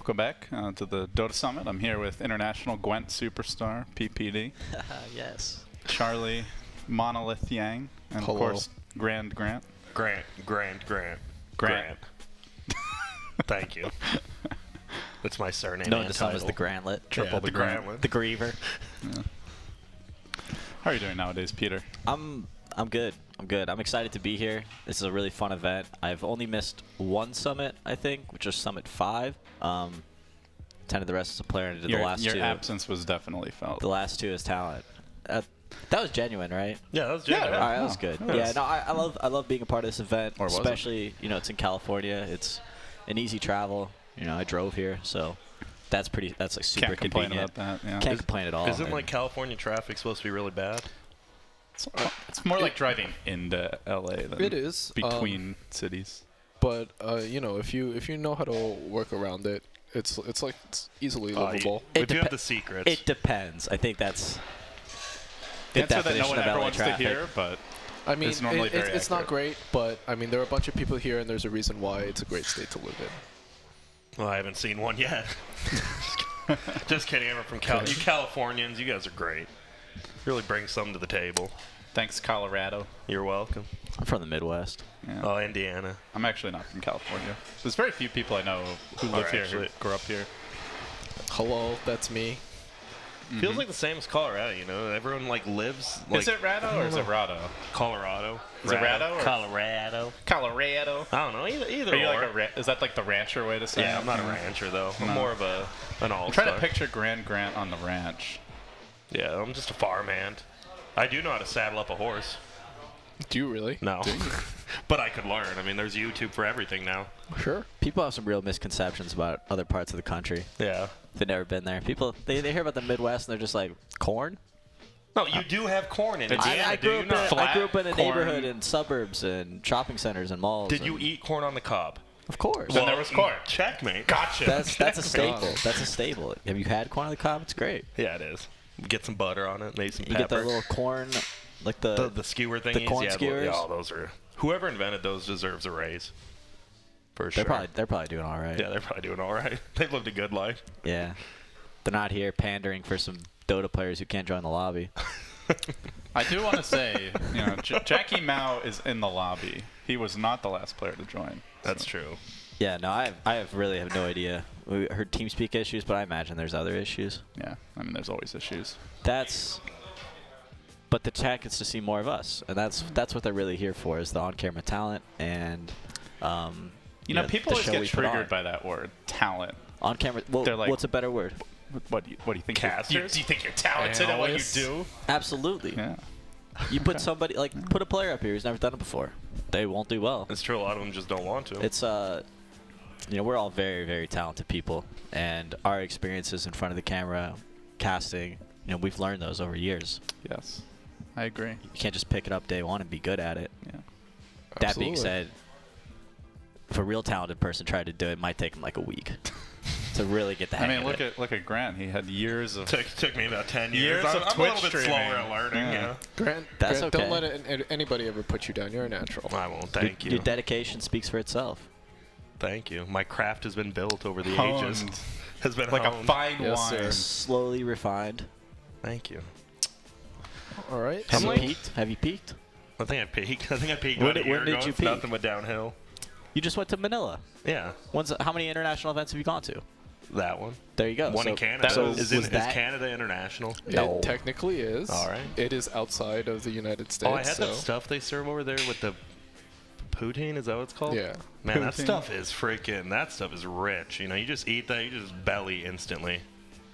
Welcome back to the Dota Summit. I'm here with international Gwent superstar, PPD. Yes. Charlie, Monolith Yang, and Hello. of course, Grant. Grant. Thank you. That's my surname. Known to some as the Grantlet. Triple the Grantlet. The Griever. Yeah. How are you doing nowadays, Peter? I'm good. I'm good. I'm excited to be here. This is a really fun event. I've only missed one summit, I think, which was Summit 5. Attended the rest as a player and did the last two. Your absence was definitely felt. The last two is talent. That was genuine, right? Yeah, that was genuine. All right, that was good. Yeah, no, I love being a part of this event, Or was it? especially it's in California. It's an easy travel. I drove here, so that's like super Can't complain convenient. about that. Yeah. Can't complain at all. Isn't like California traffic supposed to be really bad? It's more like driving into LA than It is between cities. but if you know how to work around it, it's easily livable. If you have the secrets. It depends. I think that's The the answer that no definition one of ever LA wants to traffic. hear, but I mean, it's normally very it's not accurate. great, but I mean, there are a bunch of people here, and there's a reason why it's a great state to live in. Well, I haven't seen one yet. Just kidding. I'm from you Californians. You guys are great. Really bring something to the table. Thanks, Colorado. You're welcome. I'm from the Midwest. Yeah. Oh, Indiana. I'm actually not from California. There's very few people I know who live here, who grew up here. Hello, that's me. Feels like the same as Colorado, Everyone lives. Is it Rado or is it Rado? Colorado? Is it Rado or Colorado? Colorado? I don't know. Either Are you or. like is that like the rancher way to say it? Yeah, I'm not a rancher though. I'm more of an all-star. I'm trying to picture Grant on the ranch. Yeah, I'm just a farmhand. I do know how to saddle up a horse. Do you really? No. But I could learn. I mean, there's YouTube for everything now. Sure. People have some real misconceptions about other parts of the country. Yeah. They've never been there. People, they hear about the Midwest and they're just like, corn? No, you do have corn in Indiana, I grew do you not? I grew up in a corn. neighborhood in suburbs and shopping centers and malls. Did you eat corn on the cob? Of course. Then there was corn. Checkmate. Gotcha. That's a staple. That's a staple. Have you had corn on the cob? It's great. Yeah, it is. Get some butter on it, maybe some You pepper. get that little corn, like the skewer thingies. the corn yeah, skewers. Yeah, those are. Whoever invented those deserves a raise. For sure. they're probably doing all right. Yeah, they're probably doing all right. They've lived a good life. Yeah. They're not here pandering for some Dota players who can't join the lobby. I do want to say, Jackie Mao is in the lobby. He was not the last player to join. That's true. Yeah, no, I really have no idea. We heard TeamSpeak issues, but I imagine there's other issues. Yeah, I mean, there's always issues. But the chat gets to see more of us, and that's what they're really here for, is the on-camera talent and people the always show get we put on. triggered by that word, talent. On-camera. Well, They're like- what's a better word? What do you think? Casters? Do you think you're talented at what you Analysts? do? Absolutely. Yeah. You put somebody put a player up here who's never done it before. They won't do well. It's true. A lot of them just don't want to. It's we're all very, very talented people, and our experiences in front of the camera, casting, we've learned those over years. Yes, I agree. You can't just pick it up day one and be good at it. Yeah. That being Absolutely. said, if a real talented person tried to do it, it might take them like a week to really get the hang of it. Look at Grant. He had years of Took me about 10 Years years. of I'm a Twitch little bit streaming. slower at learning. Yeah. Grant, That's Grant, okay. don't let anybody ever put you down. You're a natural. I won't. Thank you. Your dedication speaks for itself. Thank you. My craft has been built over the honed, ages. Has been like a honed. fine Yes, wine. sir. Slowly refined. Thank you. All right. Have so- you peaked? Have you peaked? I think I peaked. I peaked When about a did- year when did ago. you It's peak? nothing but downhill. You just went to Manila. Yeah, How many international events have you gone to? that one. There you go. One So in Canada. so is was that Canada international? No. It technically is. All right. It is outside of the United States. Oh, I had so that stuff they serve over there with the poutine. Is that what it's called? Yeah. Man, that Poutine. stuff is freaking. That stuff is rich. You just eat that, you just belly instantly.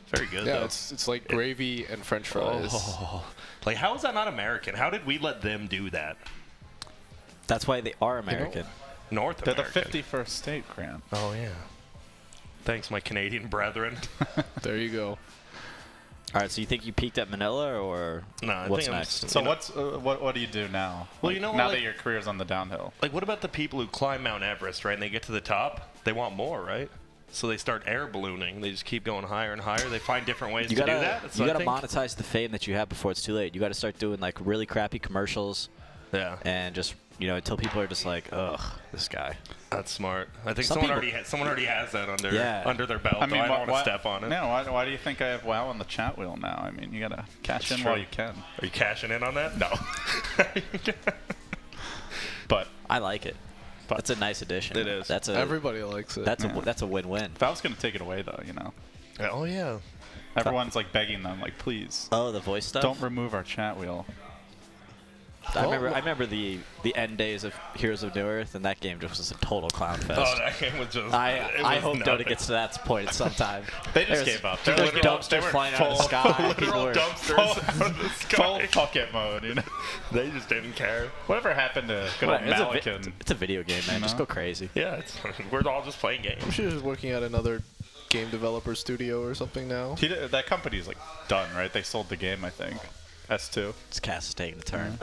Very good. Yeah, though. it's like gravy and French fries. Oh. Like, how is that not American? How did we let them do that? That's why they are American. North They're American. the 51st state, Grant. Oh yeah. Thanks, my Canadian brethren. There you go. All right, so you think you peaked at Manila, or No, I what's think I'm next? So what do you do now? Well, Like, what, now like- that your career's on the downhill. Like, what about the people who climb Mount Everest, right? And they get to the top, they want more, right? So they start air ballooning. They just keep going higher and higher. They find different ways You to gotta, do that. That's you what I gotta think. monetize the fame that you have before it's too late. You gotta start doing like really crappy commercials Yeah. and just you know, until people are just like, ugh, this guy. That's smart. I think Some someone people- already has that under Yeah. under their belt. I mean, I don't want to step on it. No, why do you think I have WoW on the chat wheel now? I mean, you gotta cash That's in while true. you can. Are you cashing in on that? No. But I like it. But- That's a nice addition. It is. That's a Everybody likes it. that's Yeah. a that's a win-win. if I was gonna take it away, though, you know, Oh yeah. everyone's like begging them, like, please Oh, the voice stuff. don't remove our chat wheel. I remember the end days of Heroes of New Earth, and that game just was a total clown fest. Oh, that game was just. I hope nothing. Dota gets to that point sometime. They just There's- gave up. There's They were dumpsters full- flying out of the sky. People Literal were- dumpsters out of the Full sky. bucket mode, you know. They just didn't care. Whatever happened to good old It's Malikan? it's a video game, man. You Just know? go crazy. Yeah, we're all just playing games. I'm sure he's working at another game developer studio or something now. That company's like done, right? They sold the game, I think. S2. This cast is taking a turn.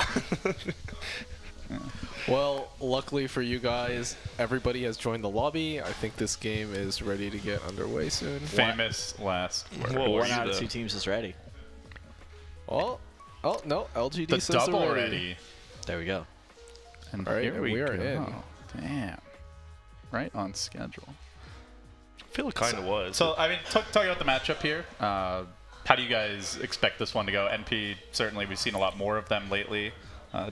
Well, luckily for you guys, everybody has joined the lobby. I think this game is ready to get underway soon. Famous last word. Whoa, One are you out of the- 2 teams is ready. Oh no, LGD The says double they're ready. There we go. And All right, here and we we are go. in. Damn. Right on schedule. I feel it kind of was. So, I mean, talking about the matchup here, how do you guys expect this one to go? NP, certainly we've seen a lot more of them lately.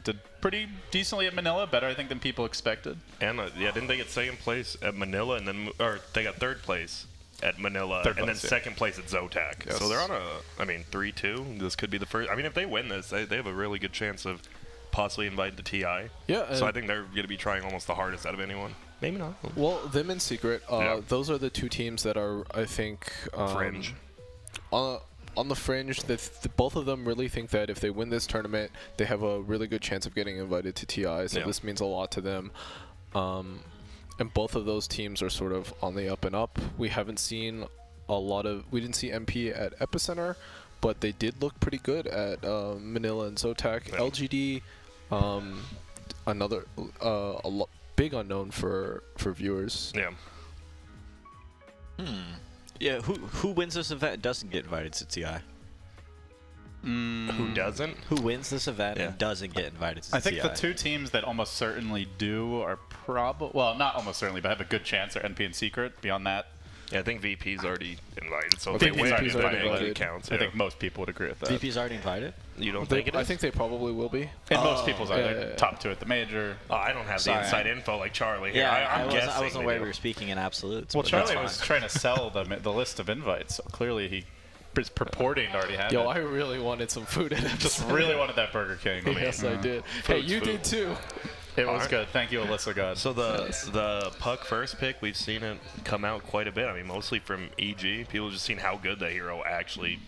Did pretty decently at Manila, better, I think, than people expected. and yeah, didn't they get second place at Manila, and then or they got third place at Manila, Third and then place, yeah. second place at Zotac. Yes. So they're on 3-2. This could be the first. I mean, if they win this, they have a really good chance of possibly inviting the TI. Yeah, So I and- think they're going to be trying almost the hardest out of anyone. Maybe not. Well, them in secret. Yeah. Those are the two teams that are, I think, Fringe. on the fringe. That both of them really think that if they win this tournament, they have a really good chance of getting invited to TI. So Yeah. this means a lot to them. And both of those teams are sort of on the up and up. We haven't seen we didn't see MP at Epicenter, but they did look pretty good at Manila and Zotac. Yeah. LGD, another big unknown for viewers. Yeah. Yeah, who wins this event doesn't get invited to TI? Who doesn't? Who wins this event Yeah. and doesn't get invited to I think TI? the two teams that almost certainly do are probably, well, not almost certainly, but have a good chance are NP and Secret. Beyond that, Yeah, I think VP's already invited. So I if they think win, VP's already it invited. counts. I Yeah. think most people would agree with that. VP's already invited? You don't think it is? I think they probably will be. In most people's eyes, yeah, they're yeah. top two at the major. Oh, I don't have Sorry. the inside info like Charlie here. Yeah, I'm guessing. I wasn't they aware do. we were speaking in absolutes. Well, but that's Charlie was fine. trying to sell the list of invites, so clearly he is purporting to already have Yo, it. I really wanted some food at Just Epicenter. really wanted that Burger King. Yes, I did. Hey, you did too. It was Alright. good. Thank you, Alyssa God. So the Puck first pick, we've seen it come out quite a bit. I mean, mostly from EG. People just seen how good the hero actually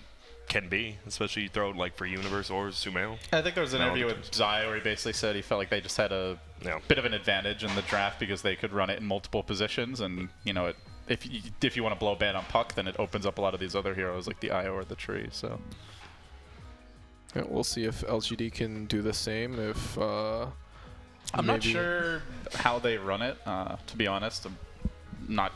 can be, especially you throw it like for Universe or Sumail. I think there was an No, interview it with Zai where he basically said he felt like they just had a Yeah. bit of an advantage in the draft because they could run it in multiple positions, and you know, if you want to blow a ban on Puck, then it opens up a lot of these other heroes like the Io or the Tree. So Yeah, we'll see if LGD can do the same. If I'm not maybe- sure how they run it. To be honest, I'm not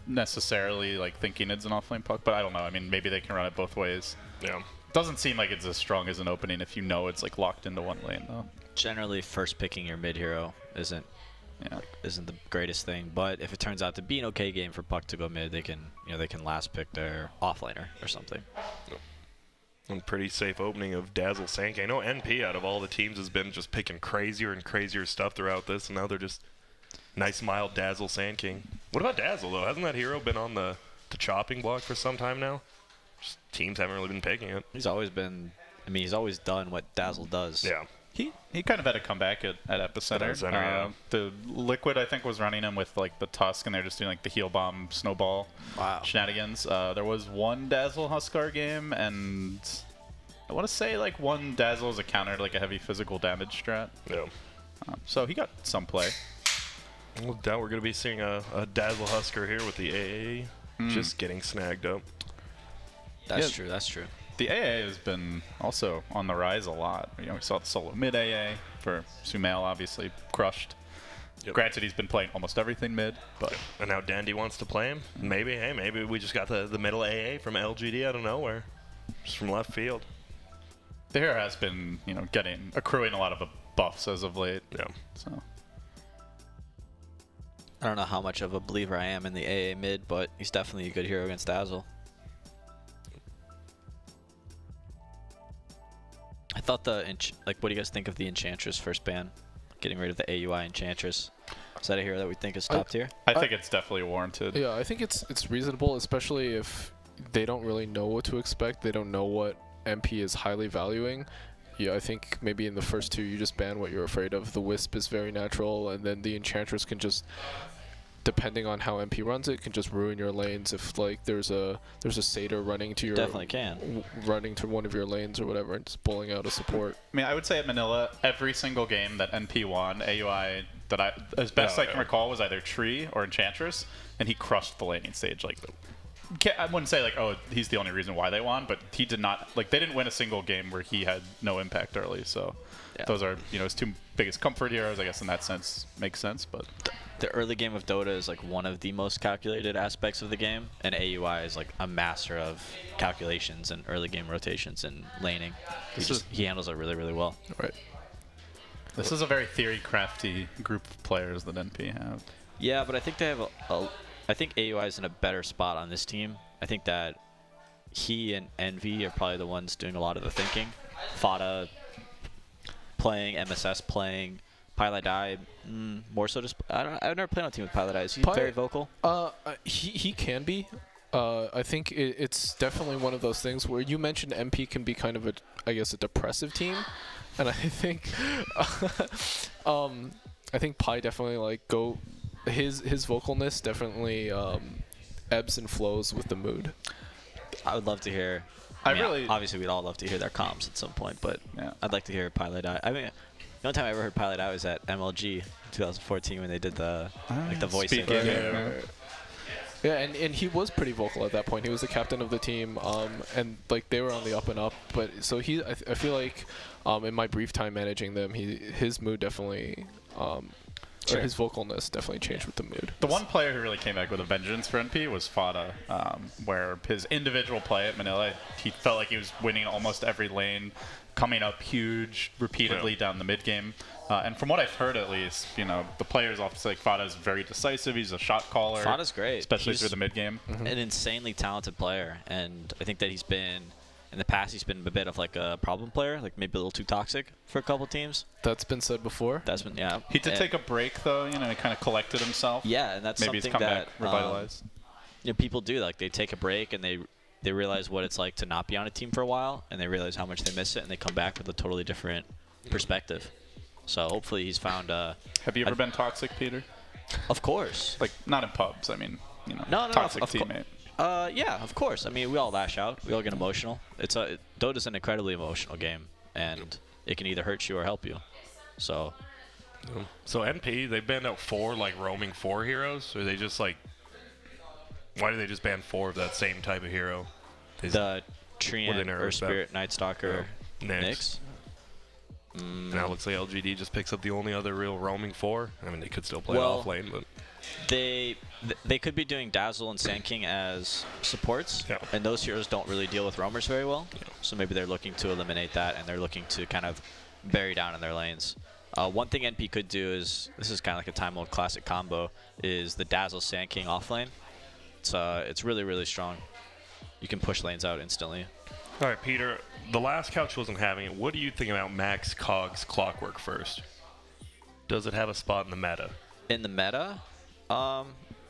necessarily like thinking it's an offlane Puck, but I don't know. I mean, maybe they can run it both ways. Yeah. Doesn't seem like it's as strong as an opening if you know it's like locked into one lane though. Generally, first picking your mid hero isn't Yeah. the greatest thing, but if it turns out to be an okay game for Puck to go mid, they can last pick their offlaner or something. And pretty safe opening of Dazzle Sank. I know NP out of all the teams has been just picking crazier and crazier stuff throughout this, and now they're just nice mild Dazzle Sand King. What about Dazzle though? Hasn't that hero been on the chopping block for some time now? Just teams haven't really been picking it. He's always been. I mean, he's always done what Dazzle does. Yeah. He kind of had a comeback at Epicenter. Epicenter, yeah. The Liquid, I think, was running him with like the Tusk, and they're just doing like the heal bomb snowball Wow. shenanigans. There was one Dazzle Huskar game, and I want to say like one Dazzle as a counter to like a heavy physical damage strat. Yeah. So he got some play. Well, doubt we're going to be seeing a Dazzle Husker here with the AA just getting snagged up. That's Yeah. true. That's true. The AA has been also on the rise a lot. You know, we saw the solo mid AA for Sumail, obviously crushed. Yep. Granted, he's been playing almost everything mid, but And now Dandy wants to play him. Maybe, hey, maybe we just got the middle AA from LGD out of nowhere. Just from left field. the hero has been, you know, accruing a lot of buffs as of late. Yeah. So I don't know how much of a believer I am in the AA mid, but he's definitely a good hero against Dazzle. I thought what do you guys think of the Enchantress first ban? Getting rid of the AUI Enchantress. Is that a hero that we think is top tier? I think it's definitely warranted. Yeah, I think it's reasonable, especially if they don't really know what to expect. They don't know what MP is highly valuing. Yeah, I think maybe in the first two you just ban what you're afraid of. The Wisp is very natural, and then the Enchantress can just, depending on how MP runs it, can just ruin your lanes. If like there's a Satyr running to your Definitely can. Running to one of your lanes or whatever, and just pulling out a support. I mean, I would say at Manila, every single game that NP won, AUI that as best I can recall, was either Tree or Enchantress, and he crushed the laning stage. Like, I wouldn't say like, oh, he's the only reason why they won, but he did not, like, they didn't win a single game where he had no impact early. So those are, you know, his two biggest comfort heroes, I guess, in that sense. Makes sense, but the early game of Dota is like one of the most calculated aspects of the game, and AUI is like a master of calculations and early game rotations and laning. He handles it really, really well. Right. This is a very theory crafty group of players that NP have. Yeah, but I think they have I think AUI is in a better spot on this team. I think that he and Envy are probably the ones doing a lot of the thinking. Fada playing, MSS playing, Pilot Die more so. Just I've never played on a team with Pilot Die. Is he very vocal? He can be. I think it's definitely one of those things where you mentioned MP can be kind of I guess a depressive team, and I think I think Pi definitely his vocalness definitely ebbs and flows with the mood. I would love to hear. Obviously we'd all love to hear their comms at some point, but I'd like to hear Pilot Die. I mean, the only time I ever heard Pilot Die was at MLG 2014 when they did the the voice thing. Yeah, and he was pretty vocal at that point. He was the captain of the team, and like they were on the up and up. But so I feel like in my brief time managing them, his mood definitely, or his vocalness definitely changed with the mood. The one player who really came back with a vengeance for NP was Fada, where his individual play at Manila, he felt like he was winning almost every lane, coming up huge repeatedly down the mid game. And from what I've heard, at least, you know, the players often say Fada is very decisive. He's a shot caller. Fada's great, especially through the mid game. An insanely talented player, and I think that he's been, in the past, he's been a bit of like a problem player, like maybe a little too toxic for a couple teams. That's been said before. That's been He did take a break though, you know, he kind of collected himself. Yeah, and that's maybe something he's come that back revitalized. You know, people do, like they take a break and they realize what it's like to not be on a team for a while, and they realize how much they miss it, and they come back with a totally different perspective. So hopefully he's found Have you ever been toxic, Peter? Of course. Like, not in pubs, I mean, you know, no, toxic teammate. Yeah, of course. I mean, we all lash out. We all get emotional. Dota's an incredibly emotional game, and it can either hurt you or help you. So NP, they banned out 4 like roaming 4 heroes, or they just like, why do they just ban 4 of that same type of hero? The Treant or Spirit Night Stalker Nyx. Now it looks like LGD just picks up the only other real roaming 4. I mean, they could still play off lane, but they could be doing Dazzle and Sand King as supports, and those heroes don't really deal with roamers very well. So maybe they're looking to eliminate that, and they're looking to kind of bury down in their lanes. One thing NP could do is, this is kind of like a Time Lord classic combo, is the Dazzle Sand King off lane. It's really, really strong. You can push lanes out instantly. All right, Peter, the last couch wasn't having it. What do you think about Max Cog's Clockwork first? Does it have a spot in the meta? In the meta?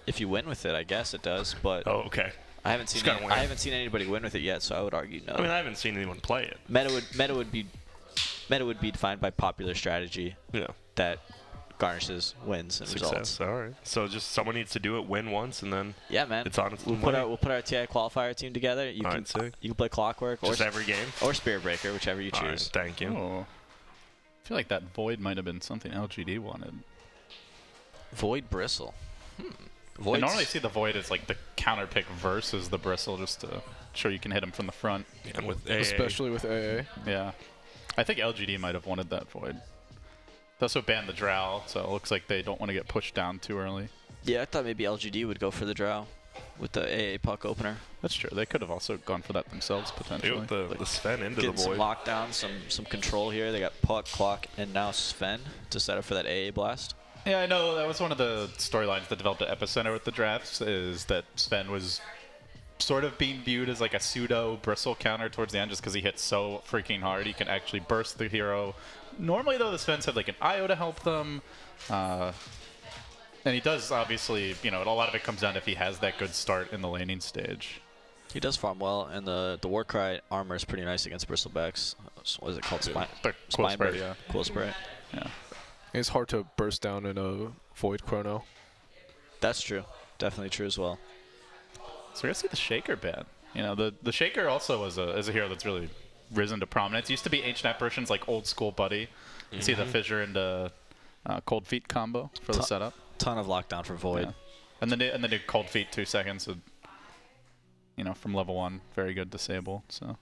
If you win with it, I guess it does, but okay. I haven't seen anybody win with it yet, so I would argue no. I mean, I haven't seen anyone play it. Meta would be defined by popular strategy. Yeah. That garnishes wins and results. All right. So just someone needs to do it, win once, and then man, it's on its we'll put our TI qualifier team together. You can play Clockwork just every game or Spirit Breaker, whichever you choose. Right, thank you. Oh. I feel like that Void might have been something LGD wanted. Void Bristle. I normally see the Void as like the counter pick versus the Bristle, just to show you can hit him from the front. And with AA. Especially with AA. Yeah. I think LGD might have wanted that Void. They also banned the Drow, so it looks like they don't want to get pushed down too early. Yeah, I thought maybe LGD would go for the Drow. with the AA puck opener. That's true. They could have also gone for that themselves, potentially. The Sven into the Getting some void. lockdown, some control here. They got puck, clock, and now Sven to set up for that AA blast. Yeah, I know. That was one of the storylines that developed at Epicenter with the drafts, is that Sven was sort of being viewed as like a pseudo bristle counter towards the end just because he hits so freaking hard. He can actually burst the hero. Normally, though, the Svens have like an IO to help them. And he does, obviously, you know, a lot of it comes down to if he has that good start in the laning stage. He does farm well, and the Warcry armor is pretty nice against bristlebacks. What is it called? Quill Sprite, yeah. Quill Sprite. Yeah. It's hard to burst down in a void chrono. That's true. Definitely true as well. So we're going to see the Shaker ban. You know, the Shaker also is a hero that's really risen to prominence. It used to be Ancient Apparition's like old school buddy. You see the Fissure into Cold Feet combo for the setup. Ton of lockdown for Void. Yeah. And the new Cold Feet 2 seconds. So, you know, from level 1, very good disable. So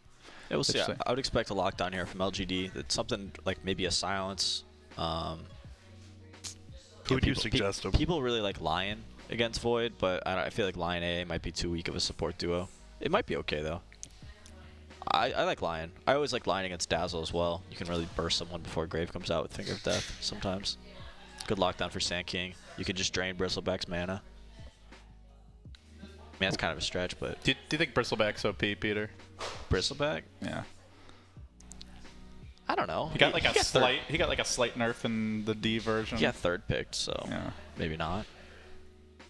yeah, we'll see. I would expect a lockdown here from LGD. It's something like maybe a silence. Who would you suggest him? People really like Lion against Void, but I feel like Lion AA might be too weak of a support duo. It might be okay, though. I like Lion. I always like Lion against Dazzle as well. You can really burst someone before Grave comes out with Finger of Death sometimes. Good lockdown for Sand King. You can just drain Bristleback's mana. Man, it's kind of a stretch, but... Do you think Bristleback's OP, Peter? Bristleback? Yeah. I don't know. He got like a slight nerf in the D version. He got third picked, so yeah. Maybe not.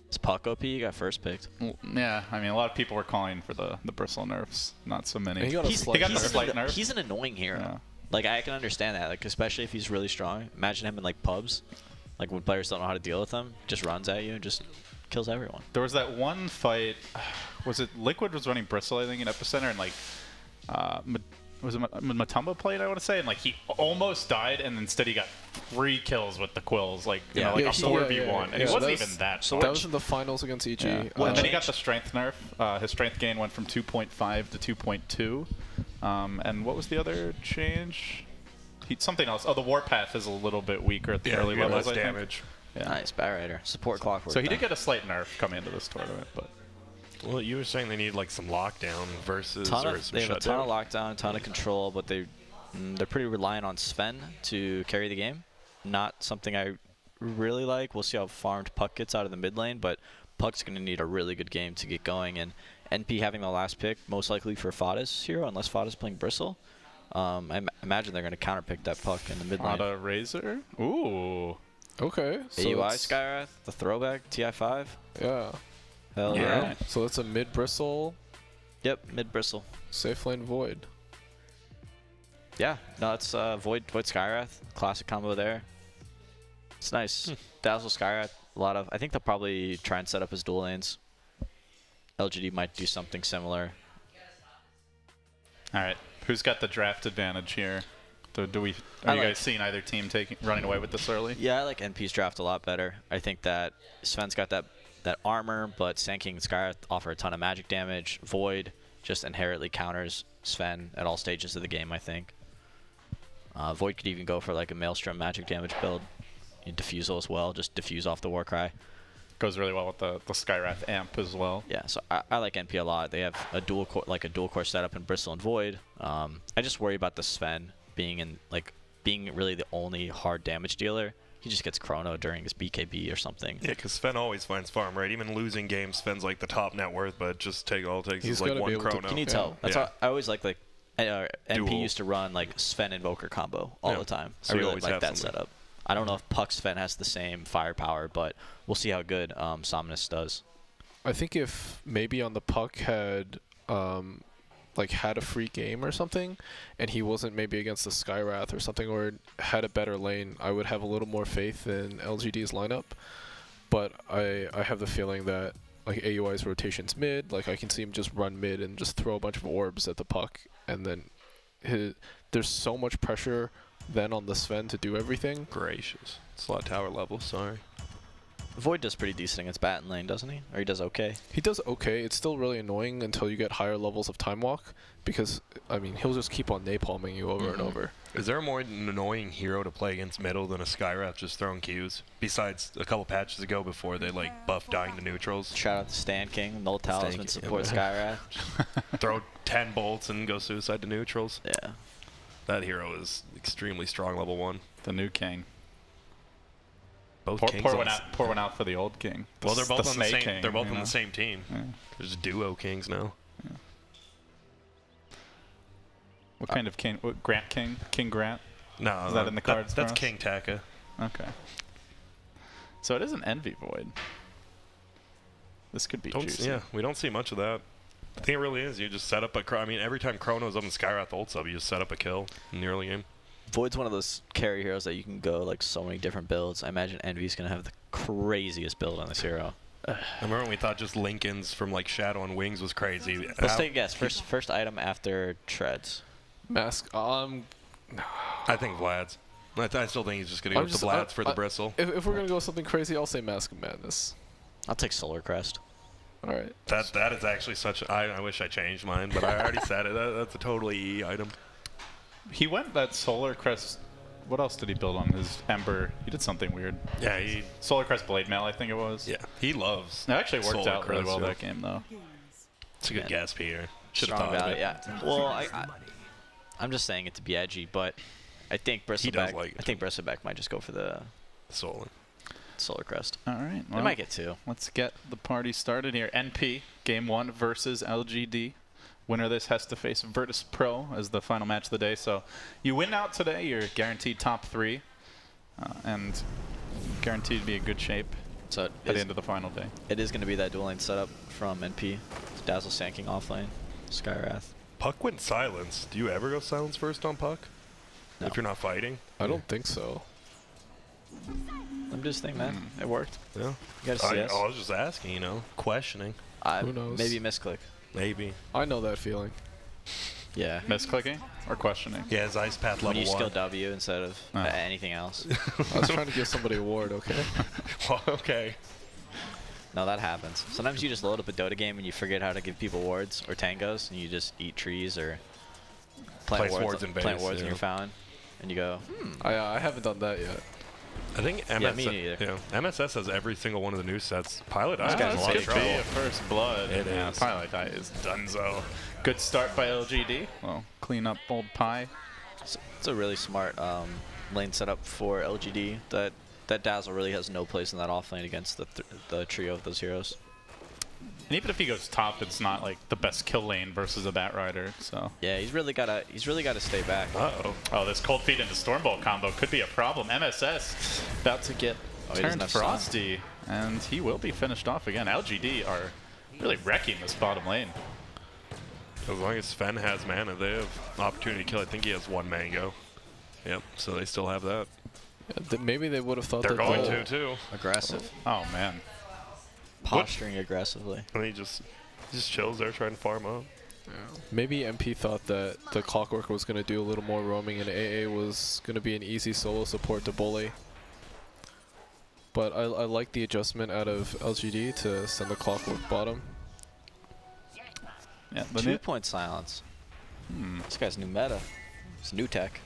Is Puck OP? He got first picked. Yeah, I mean, a lot of people were calling for the bristle nerfs. Not so many. He got a slight nerf. He's an annoying hero. Yeah. Like, I can understand that, like, especially if he's really strong. Imagine him in, like, pubs. Like, when players don't know how to deal with him, just runs at you and just kills everyone. There was that one fight. Was it Liquid was running Bristle, I think, in Epicenter, and, like, was it Matumba played, I want to say, and like he almost died, and instead he got 3 kills with the quills, like you know, like a 4v1, and he wasn't even that. So that was in the finals against EG. Yeah. And then he got the strength nerf. His strength gain went from 2.5 to 2.2. And what was the other change? Something else. Oh, the Warpath is a little bit weaker at the early levels. Less damage. Yeah. Nice, Barrier. Support Clockwork. So he did get a slight nerf coming into this tournament, but. Well, you were saying they need like some lockdown versus they have a ton of lockdown, a ton of control, but they're pretty reliant on Sven to carry the game. Not something I really like. We'll see how farmed Puck gets out of the mid lane, but Puck's going to need a really good game to get going. And NP having the last pick, most likely for Fada's hero, unless Fada's playing Bristle. I imagine they're going to counterpick that Puck in the mid lane. Fada Razor? Ooh. Okay. So AUI Skyrath, the throwback, TI5. Yeah. Hell yeah. So that's a mid bristle. Yep, mid bristle. Safe lane void. Yeah, no, it's Void Skyrath, classic combo there. It's nice. Dazzle Skyrath, a lot of. I think they'll probably try and set up his dual lanes. LGD might do something similar. All right, who's got the draft advantage here? Are you guys seeing either team running away with this early? Yeah, I like NP's draft a lot better. I think that Sven's got that armor, but Sand King and Skyrath offer a ton of magic damage. Void just inherently counters Sven at all stages of the game, I think. Void could even go for like a Maelstrom magic damage build. Diffusal as well, just diffuse off the Warcry. Goes really well with the Skyrath amp as well. Yeah, so I like NP a lot. They have a dual core setup in Bristle and Void. I just worry about the Sven being really the only hard damage dealer. He just gets chrono during his BKB or something. Yeah, because Sven always finds farm, right? Even losing games, Sven's like the top net worth, but just all it takes is like 1 chrono. He needs help. That's why I always like NP used to run like Sven Invoker combo all the time. So I really like that setup. I don't know if Puck Sven has the same firepower, but we'll see how good Somnus does. I think if maybe on the Puck had had a free game or something, and he wasn't maybe against the Skyrath or something, or had a better lane, I would have a little more faith in LGD's lineup. But I have the feeling that like AUI's rotation's mid, like I can see him just run mid and just throw a bunch of orbs at the Puck, and then there's so much pressure then on the Sven to do everything. Gracious. Slot tower level, sorry. Void does pretty decent against bat and lane, doesn't he? Or he does okay? He does okay. It's still really annoying until you get higher levels of time walk because, I mean, he'll just keep on napalming you over and over. Is there a more annoying hero to play against middle than a Skywrath just throwing Qs? Besides a couple patches ago before they like buff dying to neutrals. Shout out to Stan King, Null Talisman support Skywrath. Throw 10 bolts and go suicide to neutrals. Yeah. That hero is extremely strong level 1. The new king. Both kings pour one out for the old king. Well, they're both the on the same. king, They're both on the same team. Yeah. There's duo kings now. Yeah. What kind of king? What, Grant King? King Grant? No, Is that in the cards? That's for us? King Taka. Okay. So it is an Envy Void. This could be juicy. Yeah, we don't see much of that. I think it really is. You just set up a. I mean, every time Chrono's up in Skywrath ult sub, you just set up a kill in the early game. Void's one of those carry heroes that you can go like so many different builds. I imagine Envy's gonna have the craziest build on this hero. I remember when we thought just Lincoln's from like Shadow and Wings was crazy. Let's take a guess. First item after Treads. Mask. I think Vlad's. I still think he's just gonna go with the Vlad's for the bristle. If we're gonna go with something crazy, I'll say Mask of Madness. I'll take Solar Crest. All right. That is actually such. I wish I changed mine, but I already said it. That's a totally E item. He went that Solar Crest. What else did he build on his Ember? He did something weird. Yeah, he. Solar Crest Blade Mail, I think it was. Yeah, he loves. It actually worked Solar out really Crest, well yeah. that game, though. It's a good guess, Peter. Should have Strong thought of value, it. yeah. Well, I'm just saying it to be edgy, but I think Bristleback. like it. I think Bristleback might just go for the Solar. Solar Crest. All right. They Well, might get 2. let's get the party started here. NP, Game 1 versus LGD. Winner of this has to face Virtus Pro as the final match of the day. So you win out today, you're guaranteed top 3 and guaranteed to be in good shape So at the end of the final day. it is going to be that dual lane setup from NP. Dazzle Sanking offlane. Skywrath. Puck went silence. Do you ever go silence first on Puck? No. If you're not fighting? I don't think so. I'm just thinking, man. It worked. Yeah. You got to see us. I was just asking, you know, questioning. Who knows? Maybe misclick. Maybe. I know that feeling. Yeah. Misclicking or questioning? Yeah, his ice path When level you 1. skill W instead of anything else. I was trying to give somebody a ward, okay? Well, okay. No, that happens. Sometimes you just load up a Dota game and you forget how to give people wards or tangos, and you just eat trees or plant wards in your fountain, and you go, I haven't done that yet. I think MSS, Yeah, me neither. MSS has every single one of the new sets. Pilot Eye This guy's has a a lot lot of of Could be trouble. a first blood. It Yeah, is. Pilot Eye is donezo. Good start by LGD. Well, clean up old Pie. it's a really smart lane setup for LGD. That Dazzle really has no place in that offlane against the trio of those heroes. And even if he goes top, it's not like the best kill lane versus a Bat Rider. So Yeah, he's really gotta stay back. uh-oh. Oh, this Cold Feet into Stormbolt combo could be a problem. MSS about to get he doesn't turned have stun. frosty, and he will be finished off again. LGD are really wrecking this bottom lane. As long as Sven has mana, they have opportunity to kill. I think he has 1 mango. Yep, so they still have that. Yeah, maybe they would have thought They're that going the- to, too. Aggressive, Oh, man. posturing aggressively. And he just chills there trying to farm up. Maybe MP thought that the Clockwork was going to do a little more roaming and AA was going to be an easy solo support to bully. But I like the adjustment out of LGD to send the Clockwork bottom. Yeah, the 2-point silence. This guy's new meta. It's new tech.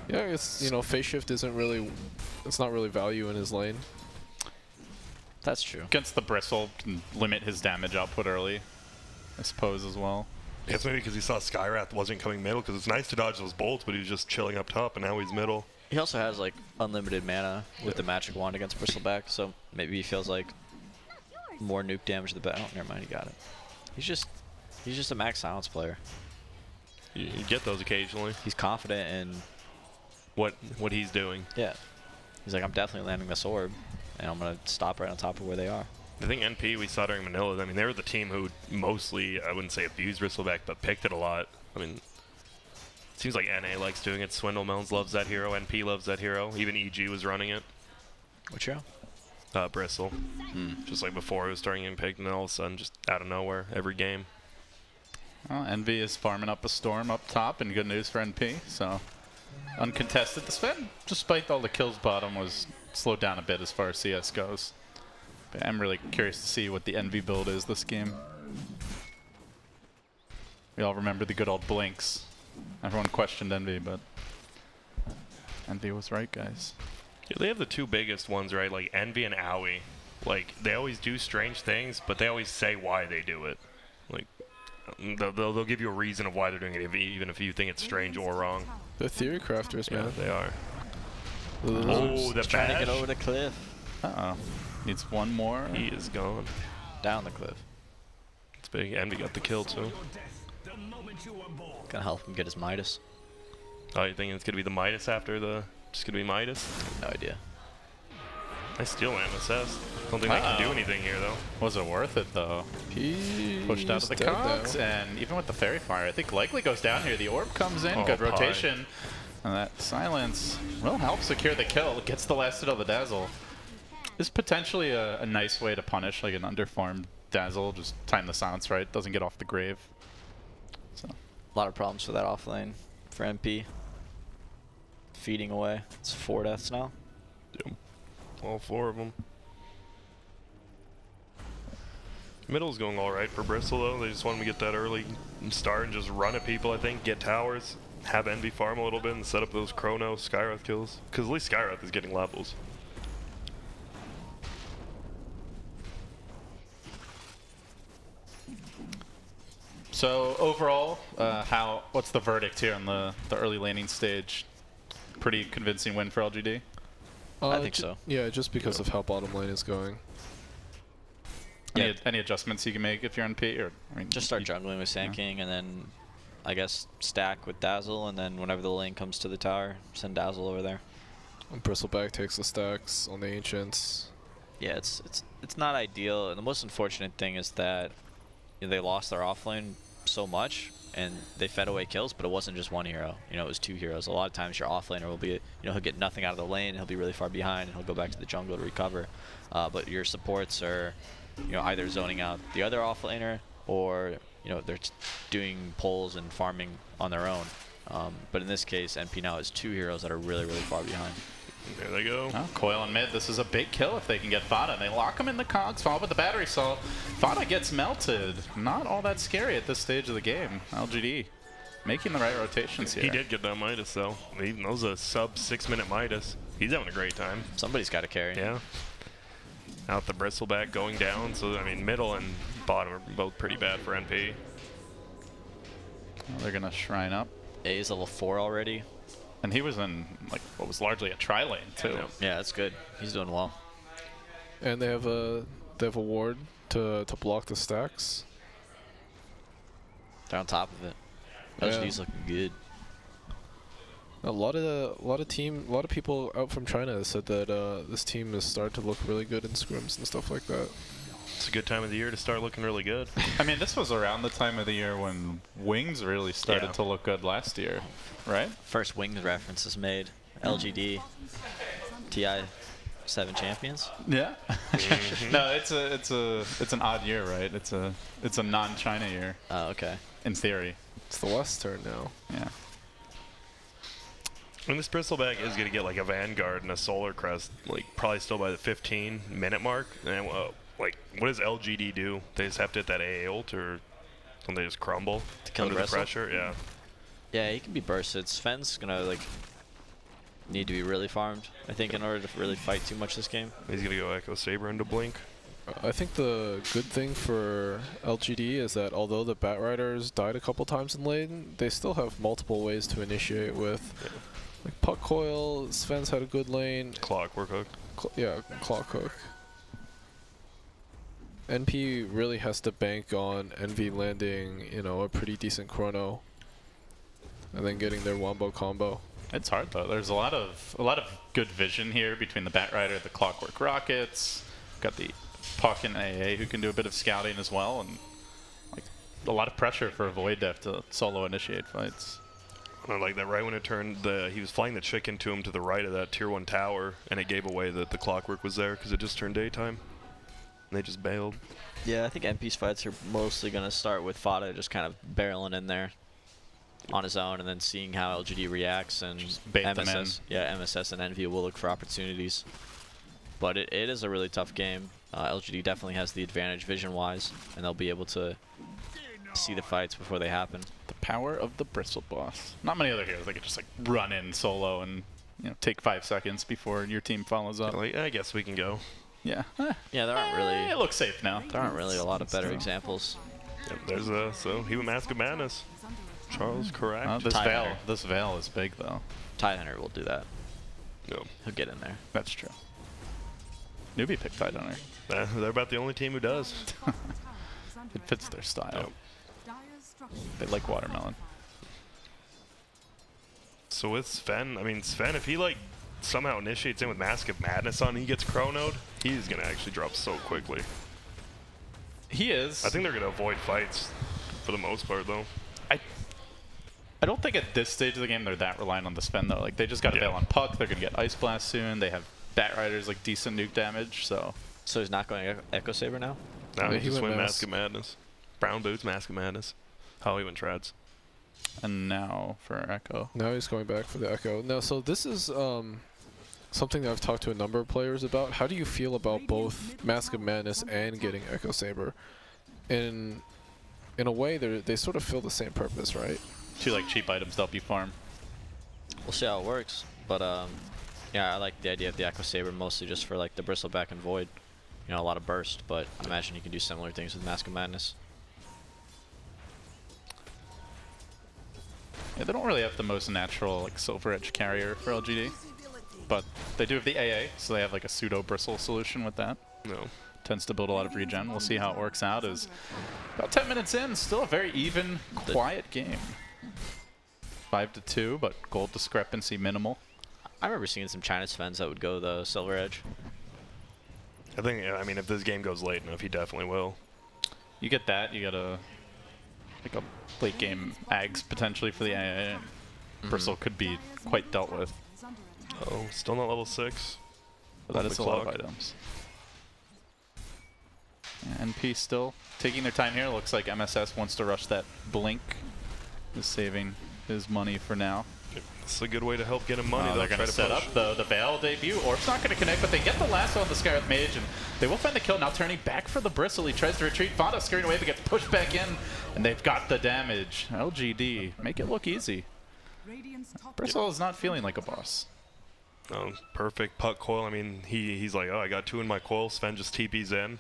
Yeah, I guess, you know, phase shift isn't really, it's not really value in his lane. That's true. against the Bristle can limit his damage output early, I suppose, as well. It's maybe because he saw Skywrath wasn't coming middle, because it's nice to dodge those bolts, but he was just chilling up top, and now he's middle. He also has like unlimited mana with the magic wand against Bristleback, so maybe he feels like more nuke damage to the bat. Oh, never mind, he got it. He's just a max silence player. You get those occasionally. He's confident in What he's doing. yeah. He's like, I'm definitely landing this orb, and I'm gonna stop right on top of where they are. I think NP we saw during Manila, I mean, they were the team who mostly, I wouldn't say abused Bristleback, but picked it a lot. I mean, it seems like NA likes doing it. Swindle Melons loves that hero. NP loves that hero. Even EG was running it. Which hero? Bristle. Just like before it was starting getting picked, and then all of a sudden, just out of nowhere, every game. Well, Envy is farming up a Storm up top, and good news for NP. So uncontested. The Sven, despite all the kills bottom, was slowed down a bit as far as CS goes. But I'm really curious to see what the Envy build is this game. We all remember the good old blinks. Everyone questioned Envy, but Envy was right, guys. Yeah, they have the two biggest ones, right? Like Envy and Owie. Like, they always do strange things, but they always say why they do it. Like, they'll give you a reason of why they're doing it, even if you think it's strange or wrong. They're theory crafters, man. Yeah, they are. Oh, the Trying to bash. get over the cliff. Uh-oh. Needs one more. He is gone. Down the cliff. It's big. Envy got the kill, too. Gonna help him get his Midas. Oh, you think it's going to be the Midas after the... Just going to be Midas? No idea. I steal MSS. Don't think they can do anything here, though. Was it worth it, though? He's Pushed out of the dead cogs, now. and even with the Fairy Fire, I think likely goes down here. The orb comes in, Oh, good pie. rotation. And that silence will help secure the kill. Gets the last hit of the Dazzle. This is potentially a nice way to punish like an underfarmed Dazzle. Just time the silence right. Doesn't get off the grave. So A lot of problems for that off lane for MP. Feeding away. It's 4 deaths now. Yep. All 4 of them. Middle's going all right for Bristol, though. They just want to get that early start and just run at people, I think. Get towers. Have Envy farm a little bit and set up those Chrono Skywrath kills. Because at least Skywrath is getting levels. So overall, what's the verdict here on the early laning stage? Pretty convincing win for LGD. I think so. Yeah, just because of how bottom lane is going. Any adjustments you can make if you're on P? Or I mean, Just start jungling with Sand King, and then I guess stack with Dazzle, and then whenever the lane comes to the tower, send Dazzle over there. And Bristleback takes the stacks on the Ancients. Yeah, it's not ideal, and the most unfortunate thing is that they lost their offlane so much, and they fed away kills, but it wasn't just one hero. It was 2 heroes. A lot of times your offlaner will be, he'll get nothing out of the lane, he'll be really far behind, and he'll go back to the jungle to recover. But your supports are, either zoning out the other offlaner, or they're doing pulls and farming on their own. But in this case, MP now has 2 heroes that are really, really far behind. There they go. Oh, Coil and mid. This is a big kill if they can get Fada. And they lock him in the cogs, follow with the battery salt. Fada gets melted. Not all that scary at this stage of the game. LGD making the right rotations here. He did get that Midas, though. That was a sub 6-minute Midas. He's having a great time. Somebody's got to carry. Yeah. Out the Bristleback going down. So, I mean, middle and bottom are both pretty bad for NP. Well, they're going to shrine up. A is level 4 already. And he was in like what was largely a tri-lane too. Yeah, that's good. He's doing well. And they have a ward to block the stacks. They're on top of it. Yeah. LGD's looking good. A lot of people out from China said that this team has started to look really good in scrims and stuff like that. It's a good time of the year to start looking really good. I mean, this was around the time of the year when Wings really started to look good last year, right? First Wings reference is made. LGD, TI 7 champions. Yeah. No, it's an odd year, right? It's a non-China year. Oh, okay. In theory. It's the West turn now. Yeah. And this Bristleback is going to get like a Vanguard and a Solar Crest, like probably still by the 15-minute mark. And like, what does LGD do? They just have to hit that AA ult, or don't they just crumble To kill under the the pressure? Yeah. Yeah, he can be bursted. Sven's gonna need to be really farmed, I think, in order to really fight too much this game. He's going to go Echo Saber into Blink. I think the good thing for LGD is that although the Bat Riders died a couple times in lane, they still have multiple ways to initiate with. Yeah. Like Puck Coil, Sven's had a good lane. Clockwork Hook. Clock Hook. NP really has to bank on Envy landing, a pretty decent chrono, and then getting their wombo combo. It's hard though. There's a lot of good vision here between the Bat Rider, the Clockwork Rockets. Got the Puck and AA who can do a bit of scouting as well, and like a lot of pressure for Void Def to solo initiate fights. I like that. Right when it turned, he was flying the chicken to him to the right of that tier 1 tower, and it gave away that the Clockwork was there because it just turned daytime. And they just bailed. Yeah, I think NP's fights are mostly going to start with Fada just kind of barreling in there on his own, and then seeing how LGD reacts, and Just bait them in. MSS and Envy will look for opportunities. But it is a really tough game. LGD definitely has the advantage vision-wise, and they'll be able to see the fights before they happen. The power of the Bristle Boss. Not many other heroes that could just like run in solo and take 5 seconds before your team follows up. Like, I guess we can go. Yeah. Yeah, there aren't really. It looks safe now. There aren't really a lot of better examples. Yep, there's so he with Mask of Madness. Charles, correct. This Veil is big though. Tidehunter will do that. No. He'll get in there. That's true. Newbie picked Tidehunter. They're about the only team who does. It fits their style. Yep. They like watermelon. So with Sven, I mean, Sven, if he like somehow initiates in with Mask of Madness on, he gets chronoed, he's gonna actually drop so quickly. He is. I think they're gonna avoid fights for the most part, though. I don't think at this stage of the game they're that reliant on the Sven though. Like they just got to bail on Puck. They're gonna get Ice Blast soon. They have Bat Riders like decent nuke damage. So he's not going Echo Saber now. No, Yeah, he just went Mask of Madness. Brown boots, Mask of Madness. Oh, he went Trads. And now for Echo. Now he's going back for the Echo. No, so this is something that I've talked to a number of players about. How do you feel about both Mask of Madness and getting Echo Saber? In a way, they sort of fill the same purpose, right? 2 like cheap items to help you farm. We'll see how it works, but yeah, I like the idea of the Echo Saber mostly just for like the Bristleback and Void. A lot of burst, but I imagine you can do similar things with Mask of Madness. Yeah, they don't really have the most natural like Silver Edge carrier for LGD, but they do have the AA, so they have like a pseudo bristle solution with that. No. Tends to build a lot of regen. We'll see how it works out. Is about 10 minutes in, still a very even, quiet game. 5-2, but gold discrepancy minimal. I remember seeing some China Svens that would go the Silver Edge. I mean, if this game goes late enough, he definitely will. You get that. You got a late game Ags potentially for the AA. And Bristle could be quite dealt with. Oh, still not level 6. But that is a lot of items. Yeah, NP still taking their time here. Looks like MSS wants to rush that blink. Is saving his money for now. It's a good way to help get him money. They're going to set up the Veil debut. Orb's not going to connect, but they get the lasso on the Skywrath Mage, and they will find the kill. Now turning back for the Bristle. He tries to retreat. Fonda scurrying away, but gets pushed back in, and they've got the damage. LGD, make it look easy. Bristle is not feeling like a boss. Oh, perfect puck coil. I mean, he's like, oh, I got 2 in my coil. Sven just TP's in.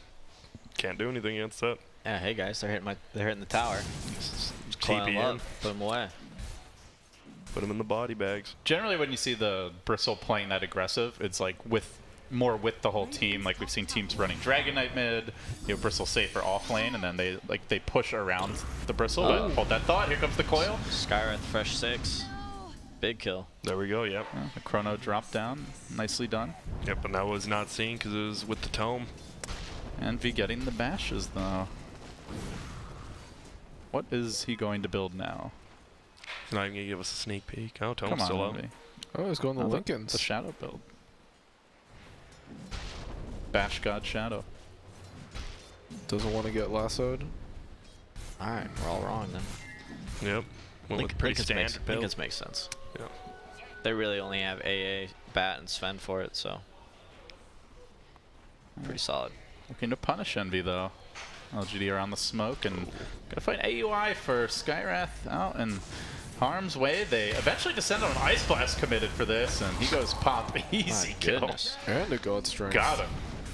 Can't do anything against that. Yeah, hey guys, they're hitting the tower. Just TP TP in. Put them away. Put him in the body bags. Generally, when you see the Bristle playing that aggressive, it's like more with the whole team. Like we've seen teams running Dragon Knight mid, Bristle safer off lane, and then they push around the Bristle. But hold that thought. Here comes the coil. Skywrath fresh 6. Big kill. There we go. Yep. Yeah, the chrono dropped down. Nicely done. Yep. And that was not seen because it was with the tome. Envy getting the bashes though. What is he going to build now? He's not even going to give us a sneak peek. Oh, Tome's Come on, still up. Envy. Oh, he's going to Lincoln's. The Shadow build. Bash God Shadow. Doesn't want to get lassoed. Alright, we're all wrong then. Yep. Went with pretty standard build. Lincoln's makes sense. Yeah. They really only have AA, Bat, and Sven for it, so pretty solid. Looking to punish Envy though. LGD around the smoke and gonna fight AUI for Skywrath out in harm's way. They eventually descend on an Ice Blast committed for this, and he goes pop. Easy kill. Goodness. And a God Strength. Got him.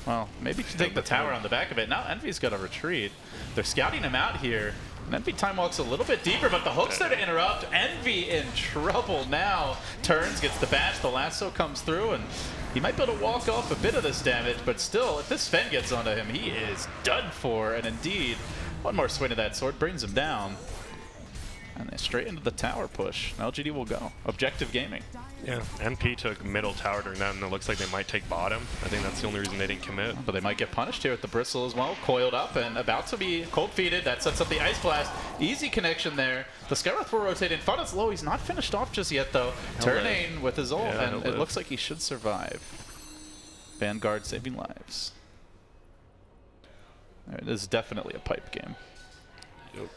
Well, maybe to take the tower on the back of it. Now Envy's got to retreat. They're scouting him out here. And Envy time walks a little bit deeper, but the hook's there to interrupt. Envy in trouble now. Turns, gets the bash, the lasso comes through, and he might be able to walk off a bit of this damage, but still, if this Sven gets onto him, he is done for. And indeed, one more swing of that sword brings him down. And then straight into the tower push. LGD will go. Objective gaming. Yeah, NP took middle tower during that, and it looks like they might take bottom. I think that's the only reason they didn't commit. But they might get punished here with the Bristle as well. Coiled up and about to be cold-feeded. That sets up the Ice Blast. Easy connection there. The Skywrath will rotate in. Funda's low. He's not finished off just yet, though. Turning with his ult, and it looks like he should survive. Vanguard saving lives. It is definitely a pipe game. Yep.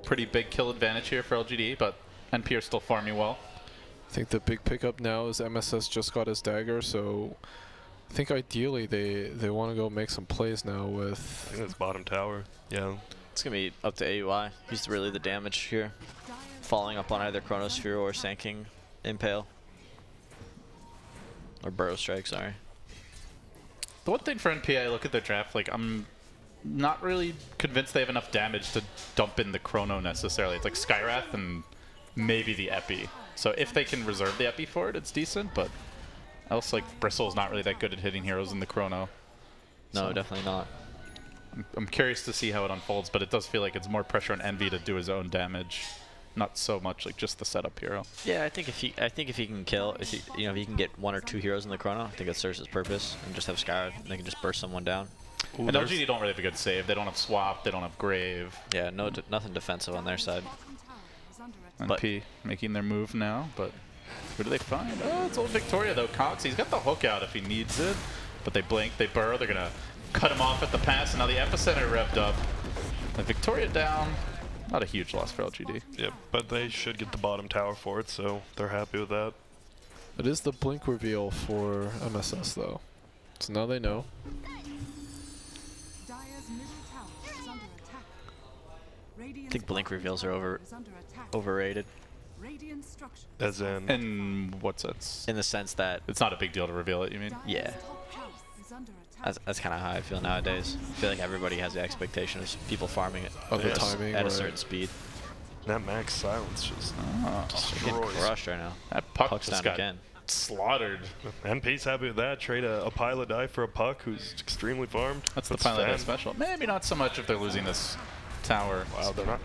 Pretty big kill advantage here for LGD, but NP are still farming well. I think the big pickup now is MSS just got his dagger, so I think ideally they want to go make some plays now with... I think that's bottom tower. Yeah. It's going to be up to AUI. He's really the damage here. Following up on either Chronosphere or Sanking Impale. Or Burrow Strike, sorry. The one thing for NPA, I look at their draft, like, I'm not really convinced they have enough damage to dump in the Chrono necessarily. It's like Skywrath and maybe the Epi. So if they can reserve the Epi for it, it's decent, but else, like, Bristle's not really that good at hitting heroes in the Chrono. No, So definitely not. I'm curious to see how it unfolds, but it does feel like it's more pressure on Envy to do his own damage. Not so much like just the setup hero. Yeah, I think if he can kill, if he can get 1 or 2 heroes in the Chrono, I think it serves its purpose, and just have Skywrath, and they can just burst someone down. Ooh, and LGD don't really have a good save. They don't have Swap. They don't have Grave. Yeah, nothing defensive on their side. NP making their move now, but who do they find? Oh, it's old Victoria though. Cox, he's got the hook out if he needs it, but they blink, they burrow, they're gonna cut him off at the pass, and now the epicenter revved up. And Victoria down. Not a huge loss for LGD. Yep, but they should get the bottom tower for it, so they're happy with that. It is the blink reveal for MSS though, so now they know. I think blink reveals are overrated. As in? In what sense? In the sense that it's not a big deal to reveal it, you mean? Yeah. That's kind of how I feel nowadays. I feel like everybody has the expectation of people farming it timing, at a certain speed. That max silence just destroys. Crushed right now. That puck Puck's just down got again. Slaughtered. NP's happy with that. Trade a pilot die for a puck who's extremely farmed. That's the pilot die special. Maybe not so much if they're losing this tower. Wow, they're not.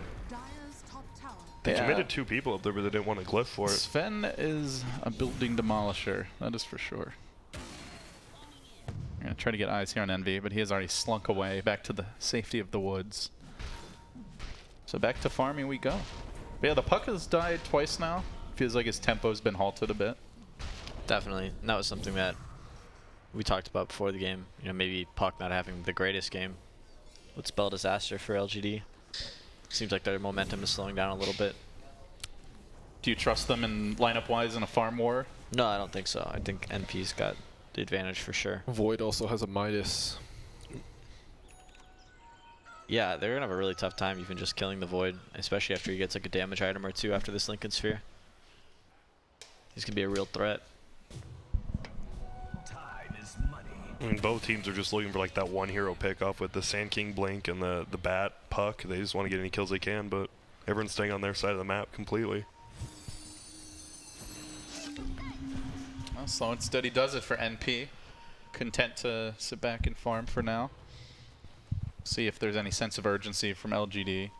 They committed 2 people up there, but they didn't want to glyph for it. Sven is a building demolisher. That is for sure. I'm going to try to get eyes here on Envy, but he has already slunk away back to the safety of the woods. So back to farming we go. But yeah, the puck has died twice now. Feels like his tempo's been halted a bit. Definitely. And that was something that we talked about before the game. You know, maybe Puck not having the greatest game would spell disaster for LGD. Seems like their momentum is slowing down a little bit. Do you trust them in lineup-wise in a farm war? No, I don't think so. I think NP's got the advantage for sure. Void also has a Midas. Yeah, they're going to have a really tough time even just killing the Void, especially after he gets like a damage item or 2 after this Lincoln Sphere. He's going to be a real threat. I mean, both teams are just looking for like that 1 hero pickup with the Sand King Blink and the Bat Puck. They just want to get any kills they can, but everyone's staying on their side of the map completely. Well, slow and steady does it for NP. Content to sit back and farm for now. See if there's any sense of urgency from LGD.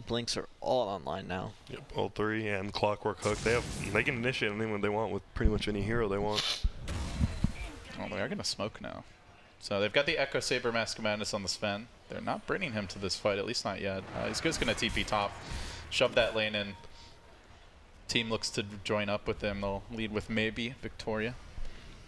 Blinks are all online now. Yep, all 3 and Clockwork Hook. They can initiate anyone they want with pretty much any hero they want. Oh, they are going to smoke now. So they've got the Echo Saber Mask of Madness on the Sven. They're not bringing him to this fight, at least not yet. He's just going to TP top, shove that lane in. Team looks to join up with them. They'll lead with maybe Victoria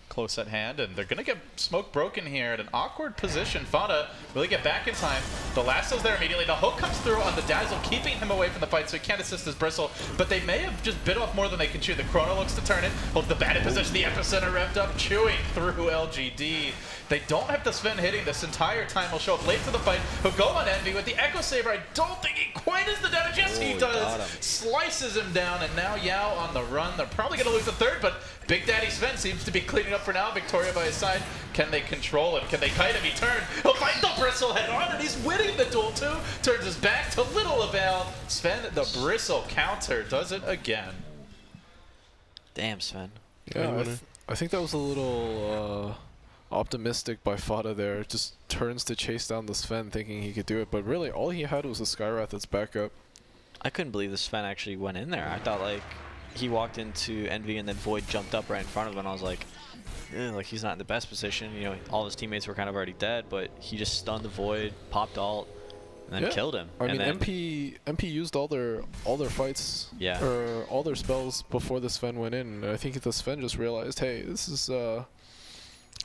close at hand, and they're going to get smoke broken here at an awkward position. Fada really get back in time. The lasso's there immediately. The hook comes through on the Dazzle, keeping him away from the fight, so he can't assist his Bristle, but they may have just bit off more than they can chew. The Chrono looks to turn it, holds the bat in position, the epicenter revved up, chewing through LGD. They don't have the Sven hitting this entire time. Will show up late to the fight. He'll go on Envy with the Echo Saber. I don't think he quite has the damage. Yes, he does. Slices him down, and now Yao on the run. They're probably going to lose the third, but Big Daddy Sven seems to be cleaning up for now. Victoria by his side. Can they control him? Can they kite him? He turned. He'll fight the Bristle head on, and he's winning the duel too. Turns his back to little avail. Sven, the Bristle counter, does it again. Damn, Sven. Yeah, I think that was a little optimistic by Fada there. Just turns to chase down the Sven thinking he could do it, but really all he had was a Skywrath that's backup. I couldn't believe the Sven actually went in there. I thought like he walked into Envy and then Void jumped up right in front of him, and I was like, like he's not in the best position. You know, all his teammates were kind of already dead, but he just stunned the Void, popped ult, and then killed him. I mean, MP used all their fights, or all their spells before the Sven went in. And I think the Sven just realized, hey, this is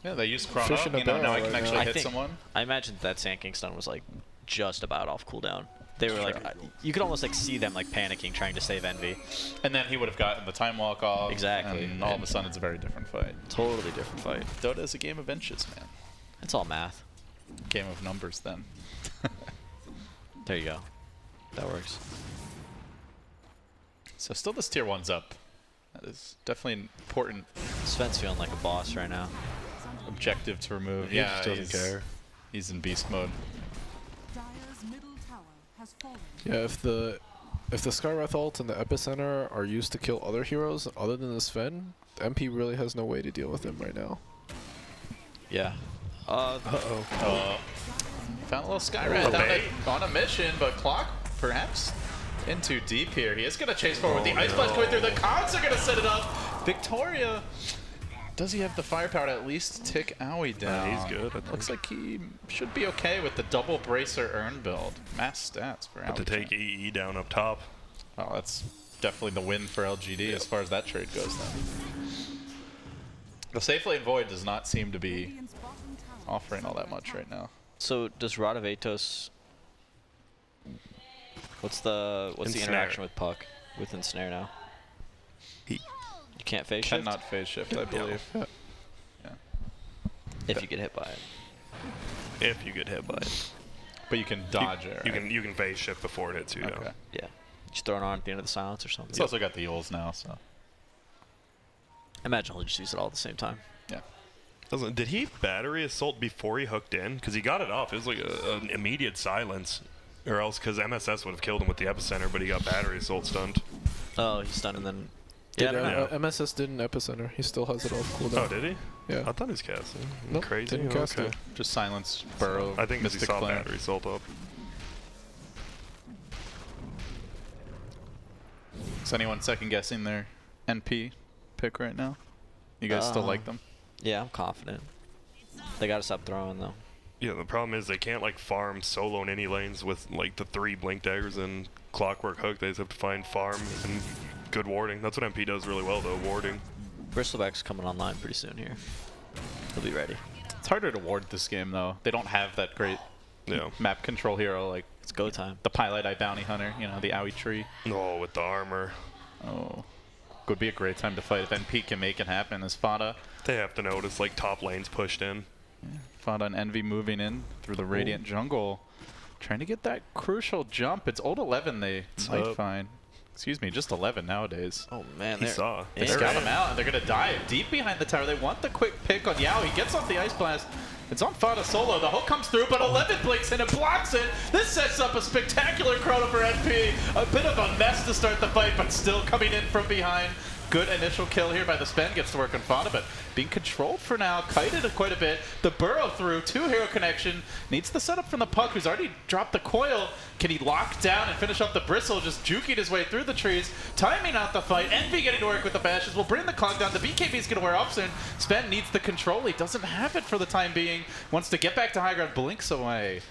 yeah, they used Chrono. You know, now I can actually hit someone. I imagine that Sand King stun was like just about off cooldown. They were like, you could almost like see them like panicking, trying to save Envy. And then he would have gotten the time walk off. Exactly. And all of a sudden, it's a very different fight. Totally different fight. Dota is a game of inches, man. It's all math. Game of numbers, then. There you go. That works. So still this tier 1's up. That is definitely an important Sven's feeling like a boss right now. objective to remove. He just doesn't care. He's in beast mode. Dire's middle tower has fallen. Yeah, if the Skywrath ult and the Epicenter are used to kill other heroes other than the Sven, the MP really has no way to deal with him right now. Yeah. Uh-oh. Found a little Skywrath on a mission, but Clock perhaps in too deep here. He is going to chase forward with the Ice Blast going through. The Cogs are going to set it up. Victoria, does he have the firepower to at least tick Owie down? He's good. I think. Looks like he should be okay with the double bracer earn build. Mass stats for Owie. But to take EE down up top. Oh, that's definitely the win for LGD as far as that trade goes then. The Safe Lane Void does not seem to be Radiant's bottom tower offering all that much right now. So does Rod of Atos? What's the Ensnare. interaction with Puck with Ensnare now? He You can't phase shift Cannot phase shift, I believe. Yeah. if you get hit by it. if you get hit by it. But you can dodge it, right? You can phase shift before it hits you. Okay. Yeah. Yeah. Just throw it on at the end of the silence or something. It's also got the Yules now, so. Imagine he'll just use it all at the same time. Yeah. Did he battery assault before he hooked in? Because he got it off. It was like an immediate silence. Or else, because MSS would have killed him with the Epicenter, but he got battery assault stunned. Oh, he's stunned and then. Yeah, I don't know. MSS did an Epicenter. He still has it off cooldown. Oh, did he? Yeah. I thought he was casting. Nope, Crazy. didn't cast it. Just silence, burrow, I think because he Mystic saw Flame. battery assault up. Is anyone second guessing their NP pick right now? You guys still like them? Yeah, I'm confident. They gotta stop throwing though. Yeah, the problem is they can't like farm solo in any lanes with like the 3 Blink Daggers and Clockwork Hook. They just have to find farm and good warding. That's what MP does really well though, warding. Bristleback's coming online pretty soon here. He'll be ready. It's harder to ward this game though. They don't have that great Yeah. map control hero like It's go time. the Pilot Eye Bounty Hunter, you know, the Owie tree. Oh, with the armor. Oh. Could be a great time to fight if NP can make it happen as Fada. They have to notice like top lanes pushed in. Fada and Envy moving in through the Radiant jungle. Trying to get that crucial jump. It's old 11 they might up? find. Excuse me, just 11 nowadays. Oh man, He saw. They scout him out, and they're going to dive deep behind the tower. They want the quick pick on Yao. He gets off the Ice Blast. It's on Fada solo. The hook comes through, but 11 blinks in and blocks it. This sets up a spectacular chrono for NP. A bit of a mess to start the fight, but still coming in from behind. Good initial kill here by the Spen. Gets to work on Fada, but being controlled for now. Kited quite a bit. The burrow through. 2-hero connection. Needs the setup from the Puck, who's already dropped the coil. Can he lock down and finish off the Bristle? Just juking his way through the trees. Timing out the fight. Envy getting to work with the bashes. Will bring the clock down. The BKB's going to wear off soon. Spen needs the control. He doesn't have it for the time being. Wants to get back to high ground. Blinks away.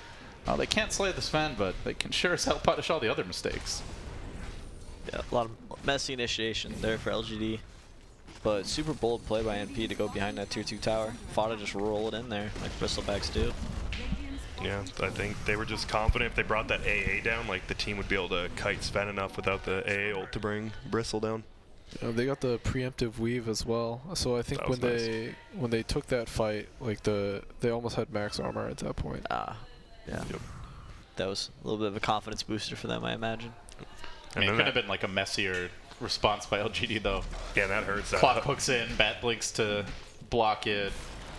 Oh, they can't slay the Sven, but they can sure as hell punish all the other mistakes. Yeah, a lot of messy initiation there for LGD. But super bold play by NP to go behind that tier 2 tower. Fada just roll it in there like Bristlebacks do. Yeah, I think they were just confident if they brought that AA down, like the team would be able to kite Sven enough without the AA ult to bring Bristle down. They got the preemptive weave as well. So I think That was when they took that fight, like they almost had max armor at that point. Yeah. Yep. That was a little bit of a confidence booster for them, I imagine. I mean, it could have been like a messier response by LGD, though. Yeah, that hurts. Clock hooks in, Bat blinks to block it.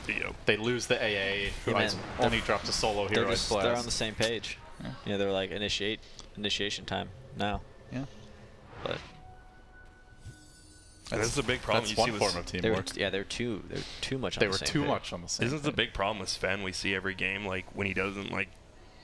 Yep. They lose the AA, who Yeah, has man, only dropped a solo hero. They're on the same page. Yeah, they're like initiation time now. Yeah. But And this is a big problem. That's you one see form with, of they were teamwork. they're too much on They the were same too page. much on the same. Isn't the big problem with Sven we see every game, like when he doesn't like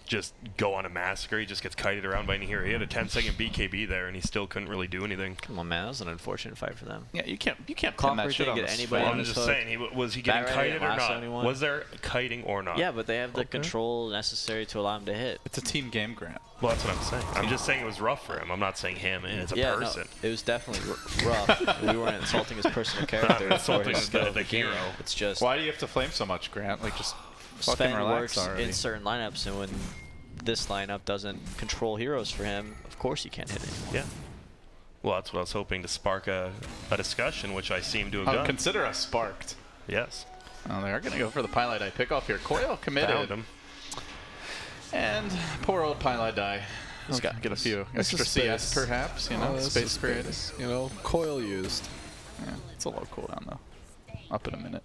just go on a massacre, he just gets kited around by any hero. He had a 10-second BKB there and he still couldn't really do anything. Come on, man, that was an unfortunate fight for them. Yeah, you can't pin Clockwork that shit on didn't the get anybody Sven. on I'm this just hook. saying, was he getting Barrett kited didn't or last not? anyone. Was there kiting or not? Yeah, but they have the control necessary to allow him to hit. It's a team game, Grant. Well, that's what I'm saying. I'm just saying it was rough for him. I'm not saying him as a Yeah, person. no, it was definitely rough. We weren't insulting his personal character or Insulting his skill the of the game. hero. It's just Why do you have to flame so much, Grant? Like, just fucking Sven relax works already. in certain lineups, and when this lineup doesn't control heroes for him, of course he can't hit it. Yeah. Well, that's what I was hoping to spark a discussion, which I seem to have done. Consider us sparked. Yes. Oh, they are going to go for the Pylite Eye pick off here. Coil committed. Found him. And poor old Pylite Eye. He's got to get a few extra CS perhaps, you know, space creators. You know, coil used. Yeah, it's a low cooldown though. Up in a minute.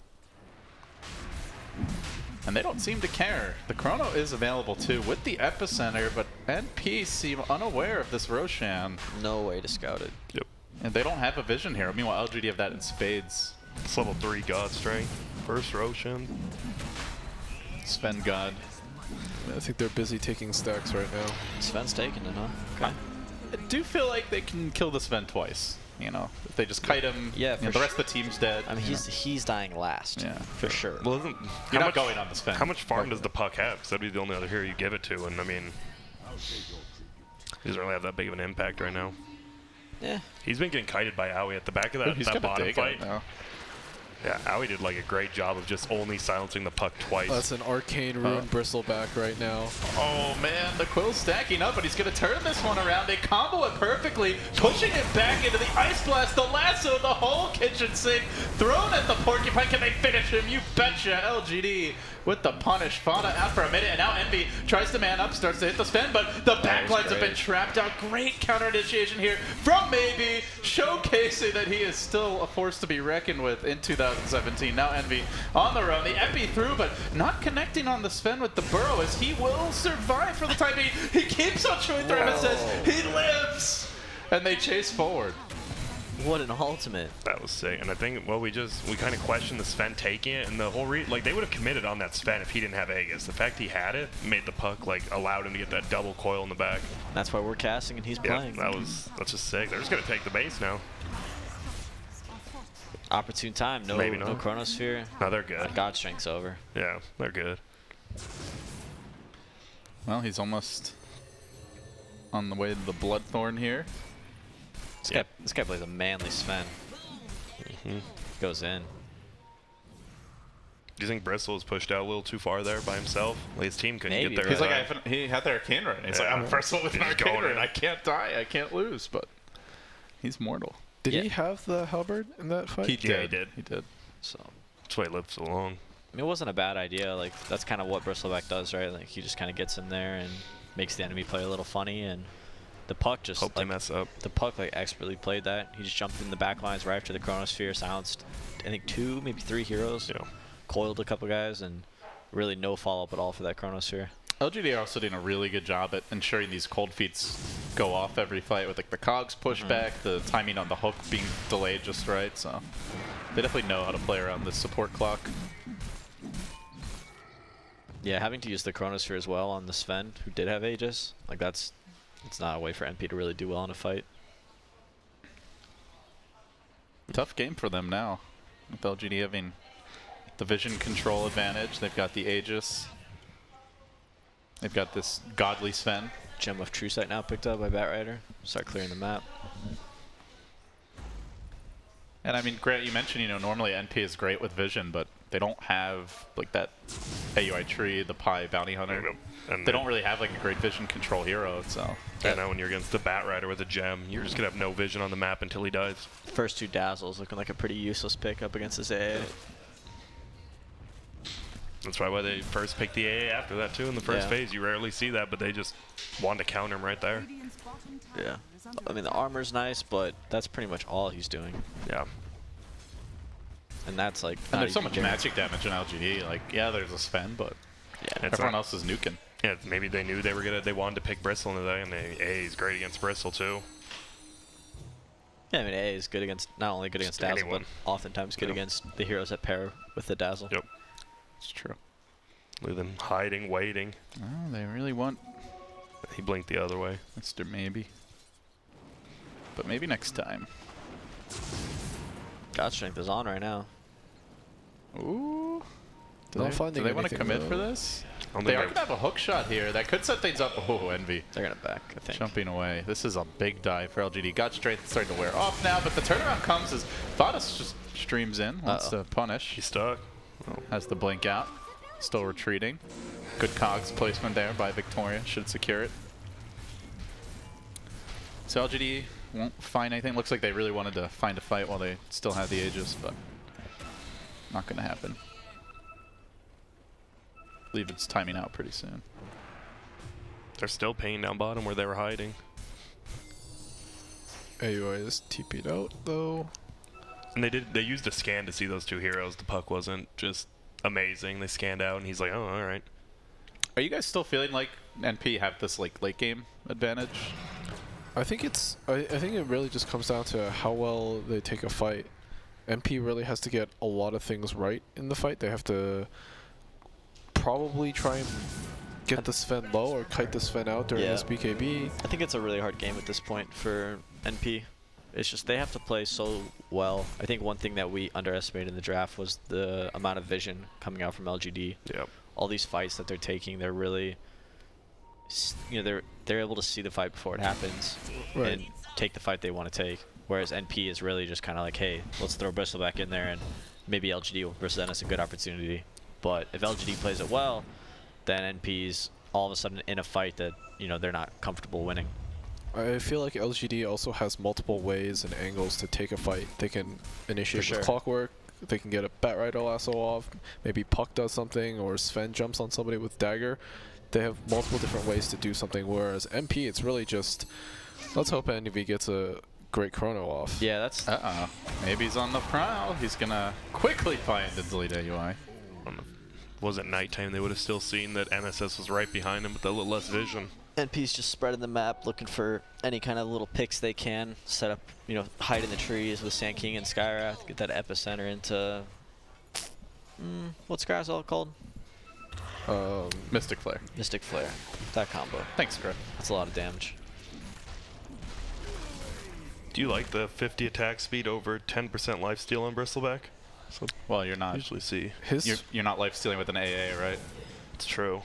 And they don't seem to care. The Chrono is available too with the Epicenter, but NP seem unaware of this Roshan. No way to scout it. Yep. And they don't have a vision here. Meanwhile, LGD have that in spades. It's level 3 God Strength. First Roshan. Sven God. I think they're busy taking stacks right now. Sven's taking it, huh? Okay. I do feel like they can kill the Sven twice. You know, if they just kite him, yeah, the rest of the team's dead. I mean, he's dying last, yeah, for sure. Well, you're not going on the Sven. How much farm does the puck have? Because that'd be the only other hero you give it to, and I mean, he doesn't really have that big of an impact right now. Yeah. He's been getting kited by Aoi at the back of that bottom fight. Yeah, Aoi did like a great job of just only silencing the puck twice. That's an arcane rune bristleback right now. Oh man, the Quill's stacking up, but he's going to turn this one around. They combo it perfectly, pushing it back into the Ice Blast, the lasso, the whole kitchen sink, thrown at the Porcupine. Can they finish him? You betcha. LGD with the punish. Fauna out for a minute, and now Envy tries to man up, starts to hit the Sven, but the backlines have been trapped out. Great counter initiation here from Maybe, showcasing that he is still a force to be reckoned with in 2017. Now Envy on the run. The Epi through, but not connecting on the Sven with the Burrow, as he will survive for the time being. He keeps on showing through him and says he lives, and they chase forward. What an ultimate. That was sick. And I think, well, we kind of questioned the Sven taking it, and the whole like, they would have committed on that Sven if he didn't have Aegis. The fact he had it made the puck, like, allowed him to get that double coil in the back. That's why we're casting and he's playing. That's just sick. They're just going to take the base now. Opportune time. No, Maybe no not. Chronosphere. No, they're good. God Strength's over. Yeah, they're good. Well, he's almost on the way to the Bloodthorn here. This guy plays a manly Sven. Goes in. Do you think Bristle was pushed out a little too far there by himself? Like, his team couldn't get there. He's like, he had the Arcane Run. He's like, I'm first one with an Arcane Run. I can't die. I can't lose. But he's mortal. Did he have the halberd in that fight? He did. He did. So that's why he lived so long. I mean, it wasn't a bad idea. Like, that's kind of what Bristleback does, right? Like, he just kind of gets in there and makes the enemy play a little funny, and the puck just hope they mess up. The puck like expertly played that. He just jumped in the back lines right after the Chronosphere, silenced I think 2, maybe 3 heroes. Yeah. Coiled a couple guys, and really no follow-up at all for that Chronosphere. LGD are also doing a really good job at ensuring these cold feats go off every fight with like the cogs pushback, the timing on the hook being delayed just right. So they definitely know how to play around this support clock. Yeah, having to use the Chronosphere as well on the Sven, who did have Aegis, like it's not a way for NP to really do well in a fight. Tough game for them now, with LGD having the vision control advantage. They've got the Aegis. They've got this godly Sven. Gem of True Sight now picked up by Batrider. Start clearing the map. And I mean, Grant, you mentioned, you know, normally NP is great with vision, but they don't have like that AUI tree, the Pi Bounty Hunter. And they don't really have like a great vision control hero, so. And now when you're against the Batrider with a gem, you're just gonna have no vision on the map until he dies. First 2 Dazzles looking like a pretty useless pick up against this AA. That's probably why they first picked the AA after that too in the first phase. You rarely see that, but they just wanted to counter him right there. Yeah. I mean, the armor's nice, but that's pretty much all he's doing. Yeah. And that's like. And there's so much magic damage in LGD. Like, yeah, there's a Sven, but everyone else is nuking. Yeah, maybe they knew they wanted to pick Bristle into that, and AA is great against Bristle too. Yeah, I mean, AA is good against, not only good against Dazzle, but oftentimes good against the heroes that pair with the Dazzle. Yep. It's true. Look at them hiding, waiting. Oh, they really want. He blinked the other way. Mr. Maybe. But maybe next time. God Strength is on right now. Ooh. Do Not they want to commit for this? They are going to have a hook shot here. That could set things up. Oh, Envy. They're going to back, I think. Jumping away. This is a big dive for LGD. God Strength starting to wear off now, but the turnaround comes as Vadas just streams in, wants to punish. He's stuck. Has the blink out. Still retreating. Good cogs placement there by Victoria. Should secure it. So LGD won't find anything. Looks like they really wanted to find a fight while they still had the Aegis, but not going to happen. I believe it's timing out pretty soon. They're still paying down bottom where they were hiding. AUI is TP'd out though. And they used a scan to see those two heroes. The puck wasn't just amazing. They scanned out and he's like, oh, all right. Are you guys still feeling like NP have this like late game advantage? I think it's. I think it really just comes down to how well they take a fight. MP really has to get a lot of things right in the fight. They have to probably try and get the Sven low or kite the Sven out during his BKB. I think it's a really hard game at this point for NP. It's just they have to play so well. I think one thing that we underestimated in the draft was the amount of vision coming out from LGD. Yep. All these fights that they're taking, they're really, you know, they're able to see the fight before it happens and take the fight they want to take. Whereas NP is really just kind of like, hey, let's throw Bristol back in there and maybe LGD will present us a good opportunity. But if LGD plays it well, then NP's all of a sudden in a fight that, you know, they're not comfortable winning. I feel like LGD also has multiple ways and angles to take a fight. They can initiate with Clockwork, they can get a Batrider lasso off, maybe Puck does something, or Sven jumps on somebody with Dagger. They have multiple different ways to do something, whereas MP, it's really just, let's hope NV gets a great chrono off. Yeah, that's... Uh-oh. Maybe he's on the prowl. He's going to quickly find and delete AUI. Was it nighttime, they would have still seen that MSS was right behind him with a little less vision. NP's just spreading the map, looking for any kind of little picks they can. Set up, you know, hide in the trees with Sand King and Skywrath. Get that epicenter into... what's Skywrath called? Mystic Flare. Mystic Flare. That combo. Thanks, Griff. That's a lot of damage. Do you like the 50 attack speed over 10% lifesteal on Bristleback? So well, you're not. Usually see. You're not life stealing with an AA, right? It's true.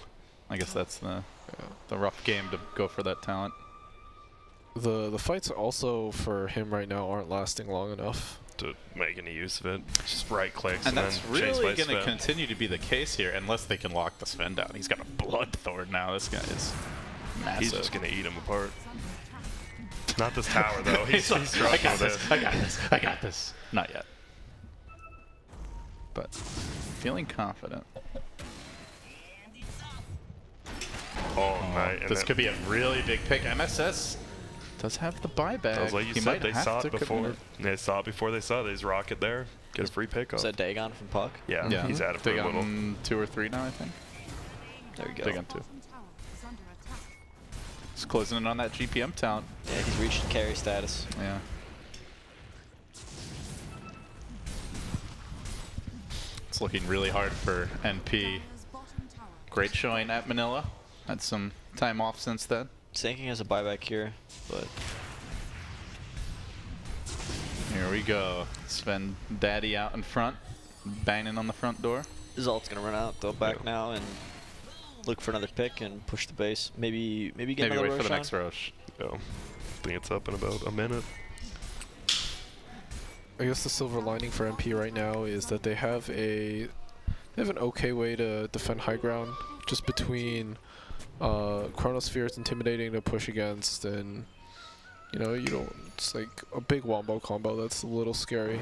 I guess that's the rough game to go for that talent. The fights also for him right now aren't lasting long enough to make any use of it. Just right clicks and then that's chase by really going to Sven. continue to be the case here unless they can lock the Sven down. He's got a Bloodthorn now. This guy is massive. He's just going to eat him apart. Not this tower though. He's like, struggling with it. I got this. I got this. Not yet. But feeling confident. Oh, nice. This could be a really big pick. MSS does have the buyback. That was like you he said, might they saw it have to before. commit. They saw it before they saw it. They just rocket there, get a free pick Is off. that Dagon from Puck? Yeah, he's at it for a little. Dagon 2 or 3 now, I think. There we go. Dagon 2. He's closing in on that GPM talent. Yeah, he's reached carry status. Yeah. It's looking really hard for NP. Great showing at Manila. Had some time off since then. Sanking has a buyback here, but... Here we go. Sven Daddy out in front, banging on the front door. His ult's gonna run out, go back now and look for another pick and push the base. Maybe get another wait Rosh for the on. next Rosh. Yeah. I think it's up in about a minute. I guess the silver lining for MP right now is that they have an okay way to defend high ground, just between Chronosphere is intimidating to push against, and you know, it's like a big wombo combo that's a little scary.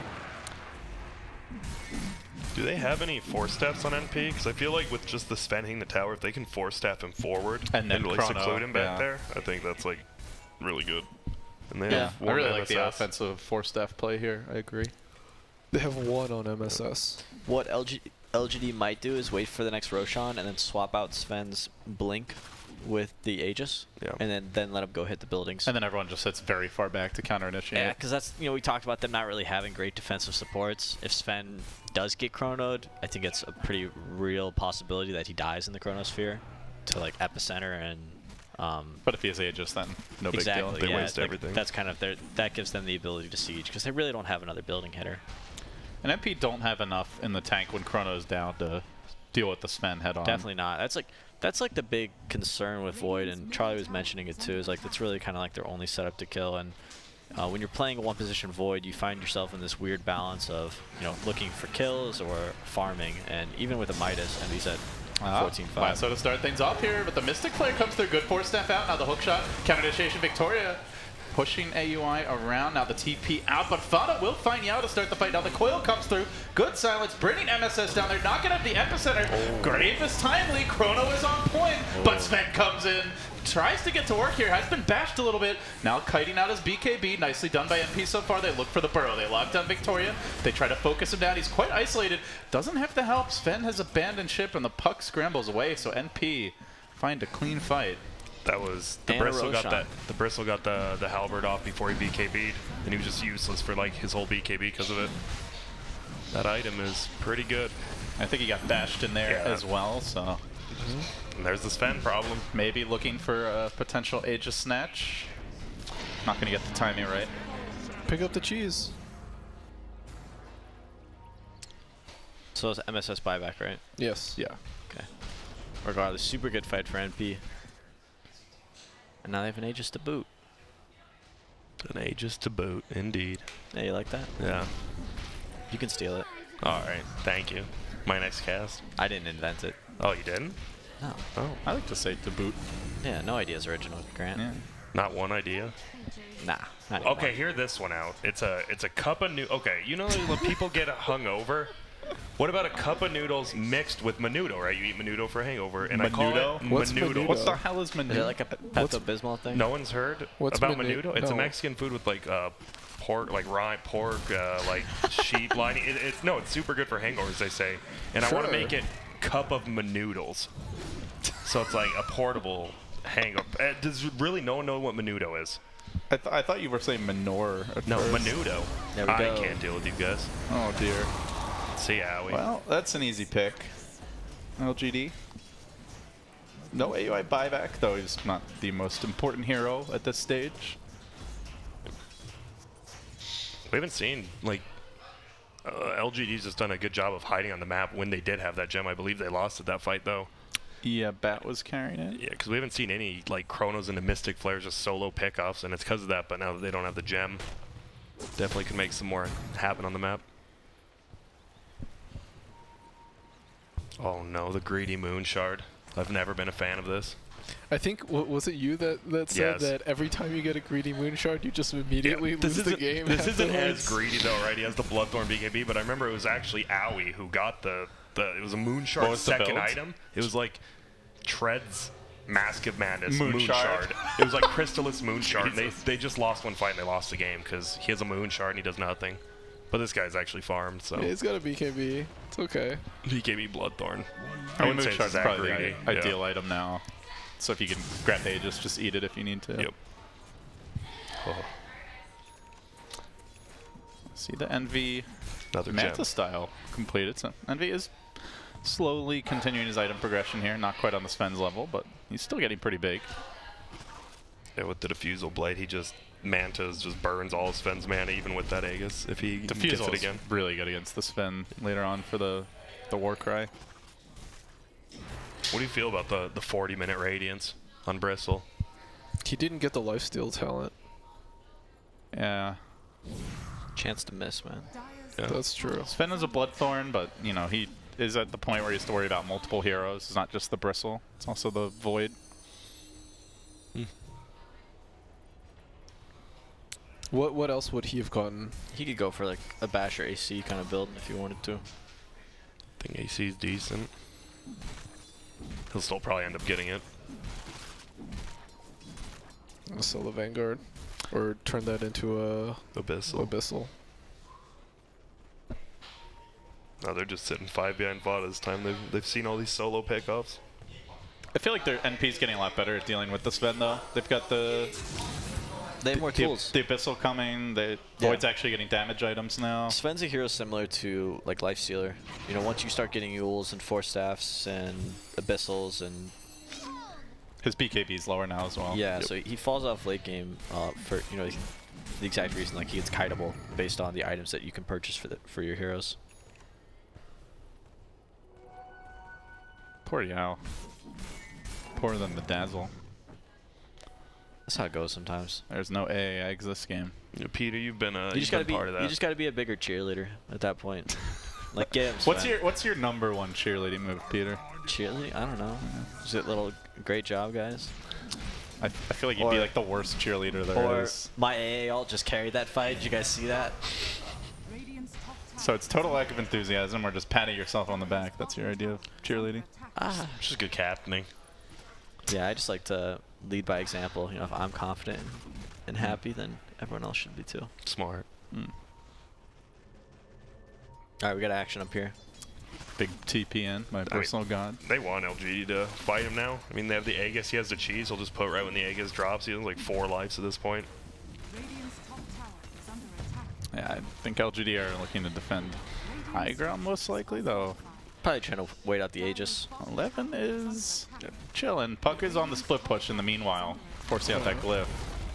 Do they have any force staffs on NP? Because I feel like with just the Sven hitting the tower, if they can force staff him forward and then really Chrono, seclude him back there, I think that's like really good. And they have I one really MSS. like the offensive 4-staff play here. I agree. They have one on MSS. What LGD might do is wait for the next Roshan and then swap out Sven's Blink with the Aegis, and then let him go hit the buildings. And then everyone just sits very far back to counter initiate. Yeah, because that's, you know, we talked about them not really having great defensive supports. If Sven does get chronoed, I think it's a pretty real possibility that he dies in the Chronosphere to like epicenter and. But if he has Aegis, then no big deal. They waste everything. That's kind of that gives them the ability to siege because they really don't have another building hitter. And MP don't have enough in the tank when Chrono's down to deal with the Sven head on. Definitely not. That's like the big concern with Void, and Charlie was mentioning it too. Is like it's really kind of like their only setup to kill, and When you're playing a one-position Void, you find yourself in this weird balance of, looking for kills or farming. And even with a Midas, and he's at 14-5. So to start things off here, but the Mystic Flare comes through. Good force step out. Now the hook shot. Counter initiation Victoria pushing AUI around. Now the TP out, but Fana will find Yao to start the fight. Now the coil comes through. Good silence, bringing MSS down there, knocking up the epicenter. Grave is timely. Chrono is on point, but Sven comes in. Tries to get to work here, has been bashed a little bit. Now kiting out his BKB, nicely done by MP so far. They look for the burrow, they lock down Victoria. They try to focus him down, he's quite isolated. Doesn't have to help, Sven has abandoned ship and the puck scrambles away, so NP find a clean fight. That was, the Bristle got that. The Bristle got the halberd off before he BKB'd, and he was just useless for like his whole BKB because of it. That item is pretty good. I think he got bashed in there as well, so. And there's the Sven problem. Maybe looking for a potential Aegis snatch. Not going to get the timing right. Pick up the cheese. So it's MSS buyback, right? Yes. Yeah. Okay. Regardless, super good fight for NP. And now they have an Aegis to boot. An Aegis to boot, indeed. Yeah, you like that? Yeah. You can steal it. All right, thank you. My next cast. I didn't invent it. Oh, you didn't? No. Oh. I like to say to boot. Yeah, no idea's original, Grant. Yeah. Not one idea. Nah. Not Okay, hear this one out. It's a cup of noodles. Okay, you know when people get hungover? What about a cup of noodles mixed with menudo, right? You eat menudo for a hangover, and I call it What's menudo. menudo? What the hell is Is Menudo? it like a Pepto-Bismol thing? No one's heard What's about menu- menudo? It's a no. Mexican food with like pork, like rye pork, like sheep lining. It's super good for hangovers, they say. And I want to Sure. make it cup of menudos. So it's like a portable hangover. Does really no one know what menudo is? I thought you were saying manure. No, first. menudo. There we I go. can't deal with you guys. Oh dear. See ya, Howie. Well, that's an easy pick. LGD. No AUI buyback, though he's not the most important hero at this stage. We haven't seen, like, LGD's just done a good job of hiding on the map when they did have that gem. I believe they lost at that fight, though. Yeah, Bat was carrying it. Yeah, because we haven't seen any, like, Chronos and the Mystic Flares, just solo pickoffs, and it's because of that, but now that they don't have the gem, definitely can make some more happen on the map. Oh no, the greedy moon shard. I've never been a fan of this. I think, was it you that said Yes. that every time you get a greedy moon shard, you just immediately lose the game? This isn't as afterwards? greedy though, right? He has the Bloodthorn BKB, but I remember it was actually Owie who got it was a moon What shard was the second build? item. It was like Tread's Mask of Madness Moon moon shard. shard. It was like Crystallis moon shard. And they just lost one fight and they lost the game because he has a moon shard and he does nothing. But this guy's actually farmed, so Yeah, he's got a BKB. It's okay. BKB Bloodthorn. I mean, wouldn't say Moon it's Shard's that probably greedy. the Yeah. ideal item now. So if you can grab Aegis, just eat it if you need to. Yep. Oh, See the Envy another Manta gem. style completed. So Envy is slowly continuing his item progression here. Not quite on the Sven's level, but he's still getting pretty big. Yeah, with the Diffusal Blade, he just Mantas just burns all of Sven's mana, even with that Aegis, if he gets Diffusal it is again. really good against the Sven later on for the Warcry. What do you feel about the 40-minute Radiance on Bristle? He didn't get the lifesteal talent. Yeah. Chance to miss, man. Yeah. That's true. Sven is a Bloodthorn, but you know he is at the point where he has to worry about multiple heroes. It's not just the Bristle; it's also the Void. What else would he have gotten? He could go for like a Basher AC kind of build if he wanted to. I think AC is decent. He'll still probably end up getting it. Sell the Vanguard, or turn that into a Abyssal. Abyssal. No, they're just sitting 5 behind VOD this time. They've seen all these solo pickoffs. I feel like their NP's getting a lot better at dealing with the Sven though. They've got the They have more tools. The Abyssal coming. The Void's actually getting damage items now. Sven's a hero similar to like Lifestealer. You know, once you start getting Yules and Force Staffs and Abyssals and His BKB is lower now as well. yeah, so he falls off late game for the exact reason, like he gets kiteable based on the items that you can purchase for your heroes. Poor Yao. Poorer than the Dazzle. That's how it goes sometimes. There's no AA eggs this game. Yeah, Peter, you've been You just gotta be. part of that. You just gotta be a bigger cheerleader at that point. Like get him. What's your number one cheerleading move, Peter? cheerleading? I don't know. Is it little great job, guys? I feel like you'd be like the worst cheerleader there is. Or my AA ult just carried that fight. Did you guys see that? So it's total lack of enthusiasm or just patting yourself on the back. That's your idea of cheerleading? Just good captaining. Yeah, I just like to lead by example. You know, if I'm confident and happy, then everyone else should be too. Smart. All right, we got action up here. Big TPN, my personal god. They want LGD to fight him now. I mean, they have the Aegis. He has the cheese. He'll just put it right when the Aegis drops. He has like 4 lives at this point. Yeah, I think LGD are looking to defend high ground most likely, though. Probably trying to wait out the Aegis. 11 is chilling. Puck is on the split push in the meanwhile, forcing out that glyph.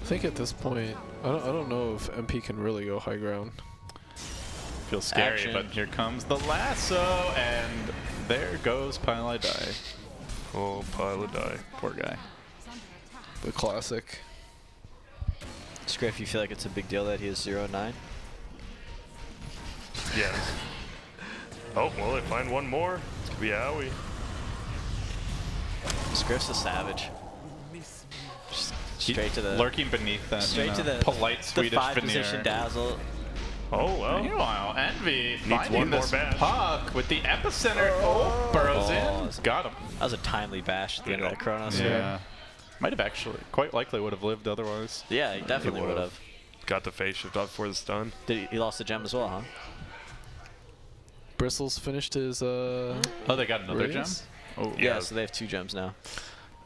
I think at this point, I don't know if MP can really go high ground. Feels scary, Action. but here comes the lasso, and there goes Pile Die. Oh, Pile Die. Poor guy. The classic. Scriff, you feel like it's a big deal that he is 0-9? Yes. Oh, well, they find one more. It's going to be Owie. Scriff's a savage. Just straight to the lurking beneath that straight to the polite Swedish the 5 veneer. position dazzle. Oh, well. Meanwhile, Envy Needs finding one more this bash. puck with the epicenter. Oh, burrows in. Got him. That was a timely bash at the end of that Chronos. Yeah. Might have actually, quite likely would have lived otherwise. Yeah, he definitely would have. Got the face shift up before the stun. Did he lost the gem as well, huh? Bristles finished his Oh, they got another gem? raise? Oh, Yeah, so they have 2 gems now.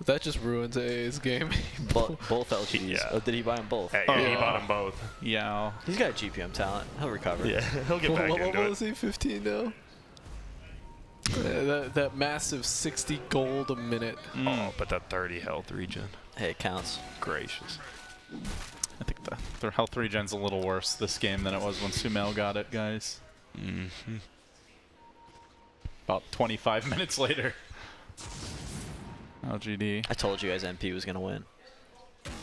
That just ruins AA's game. Both LGDs. Yeah. Oh, did he buy them both? Hey, he bought them both. yeah. He's got GPM talent. He'll recover. Yeah, he'll get back What into level it. is he? 15 now? That massive 60 gold a minute. Oh, but that 30 health regen. Hey, it counts. Gracious. I think their health regen's a little worse this game than it was when Sumail got it, guys. Mm-hmm. About 25 minutes later. LGD. I told you guys MP was going to win.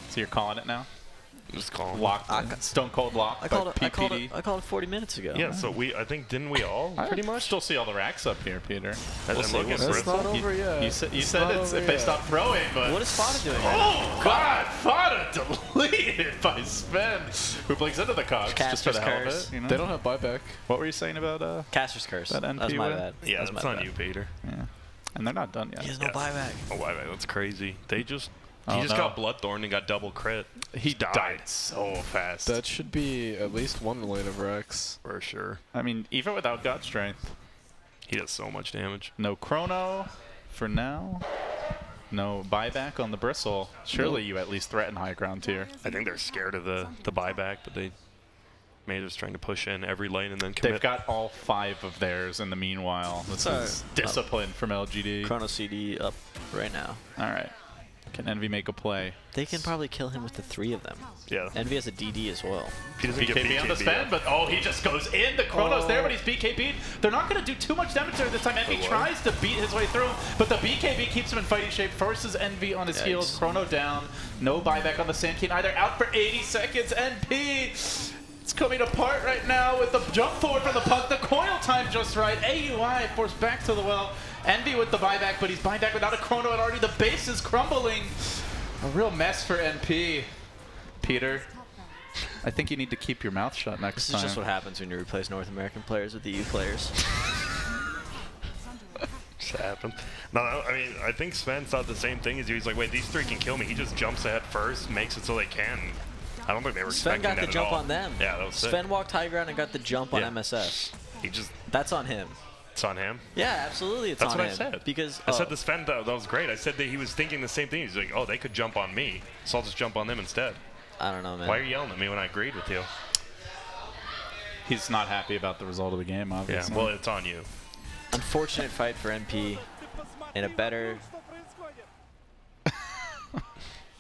So you're calling it now? Just call him. Locked. Stone cold lock. I by called PPD. it 40 minutes ago. Yeah, so I think, didn't we all I pretty much? still see all the racks up here, Peter. As We'll I'm see, looking we'll for see. That's not it. over yet. You said It's it's not if over they yet. stop throwing, but What is Fada doing right now? oh God, Fada deleted by Sven, who blinks into the cogs just for Caster's the hell of curse. it. You know? They don't have buyback. What were you saying about Caster's curse. That That was NP my win? bad. Yeah, That was that's my on bad. you, Peter. yeah, and they're not done yet. He has no Yes. buyback. Oh, wow, that's crazy. They just... Oh, he just no. got Bloodthorn and got double crit. He died so fast. That should be at least 1 lane of Rex. For sure. I mean, even without God Strength, He does so much damage. no chrono for now. No buyback on the bristle. Surely you at least threaten high ground tier. I think they're scared of the buyback, but they may just trying to push in every lane and then commit. They've got all 5 of theirs in the meanwhile. This is discipline from LGD. Chrono CD up right now. All right. Can Envy make a play? They can probably kill him with the 3 of them. Yeah. Envy has a DD as well. He doesn't get BKB on the Sven, but oh, he just goes in. The Chrono's there, but he's BKB'd. They're not going to do too much damage there this time. Envy tries to beat his way through, but the BKB keeps him in fighting shape, forces Envy on his Yikes. heels. Chrono down. No buyback on the Sand King either. Out for 80 seconds. NP. It's coming apart right now with the jump forward from the puck. The coil time just right. AUI forced back to the well. Envy with the buyback, but he's buying back without a Chrono, and already the base is crumbling. A real mess for NP. Peter, I think you need to keep your mouth shut next This time. is just what happens when you replace North American players with EU players. Just happened. No, I mean, I think Sven thought the same thing as you. He's like, wait, these 3 can kill me. He just jumps ahead first, makes it so they can. I don't think they were Sven expecting got that the jump at all. on them. Yeah, that was sick. Sven walked high ground and got the jump on Yeah. MSS. He just... That's on him. It's on him. Yeah, absolutely it's That's on what him. I said. Because I said the Sven, that was great. I said that he was thinking the same thing. He's like, oh, they could jump on me, so I'll just jump on them instead. I don't know, man. Why are you yelling at me when I agreed with you? He's not happy about the result of the game, Yeah, obviously. well, it's on you. Unfortunate fight for MP in a better...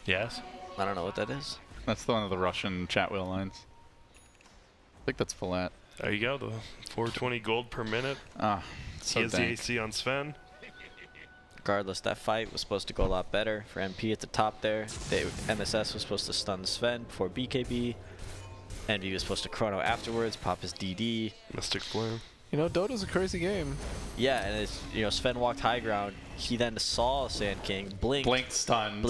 Yes? I don't know what that is. That's one of the Russian chat wheel lines. I think that's Filet. There you go, the 420 gold per minute. Ah, so He has the dank. AC on Sven. Regardless, that fight was supposed to go a lot better for MP at the top there. MSS was supposed to stun Sven before BKB. Envy was supposed to chrono afterwards, pop his DD. Mystic Flame. You know, Dota's a crazy game. Yeah, and it's, you know, Sven walked high ground. He then saw Sand King, blinked stunned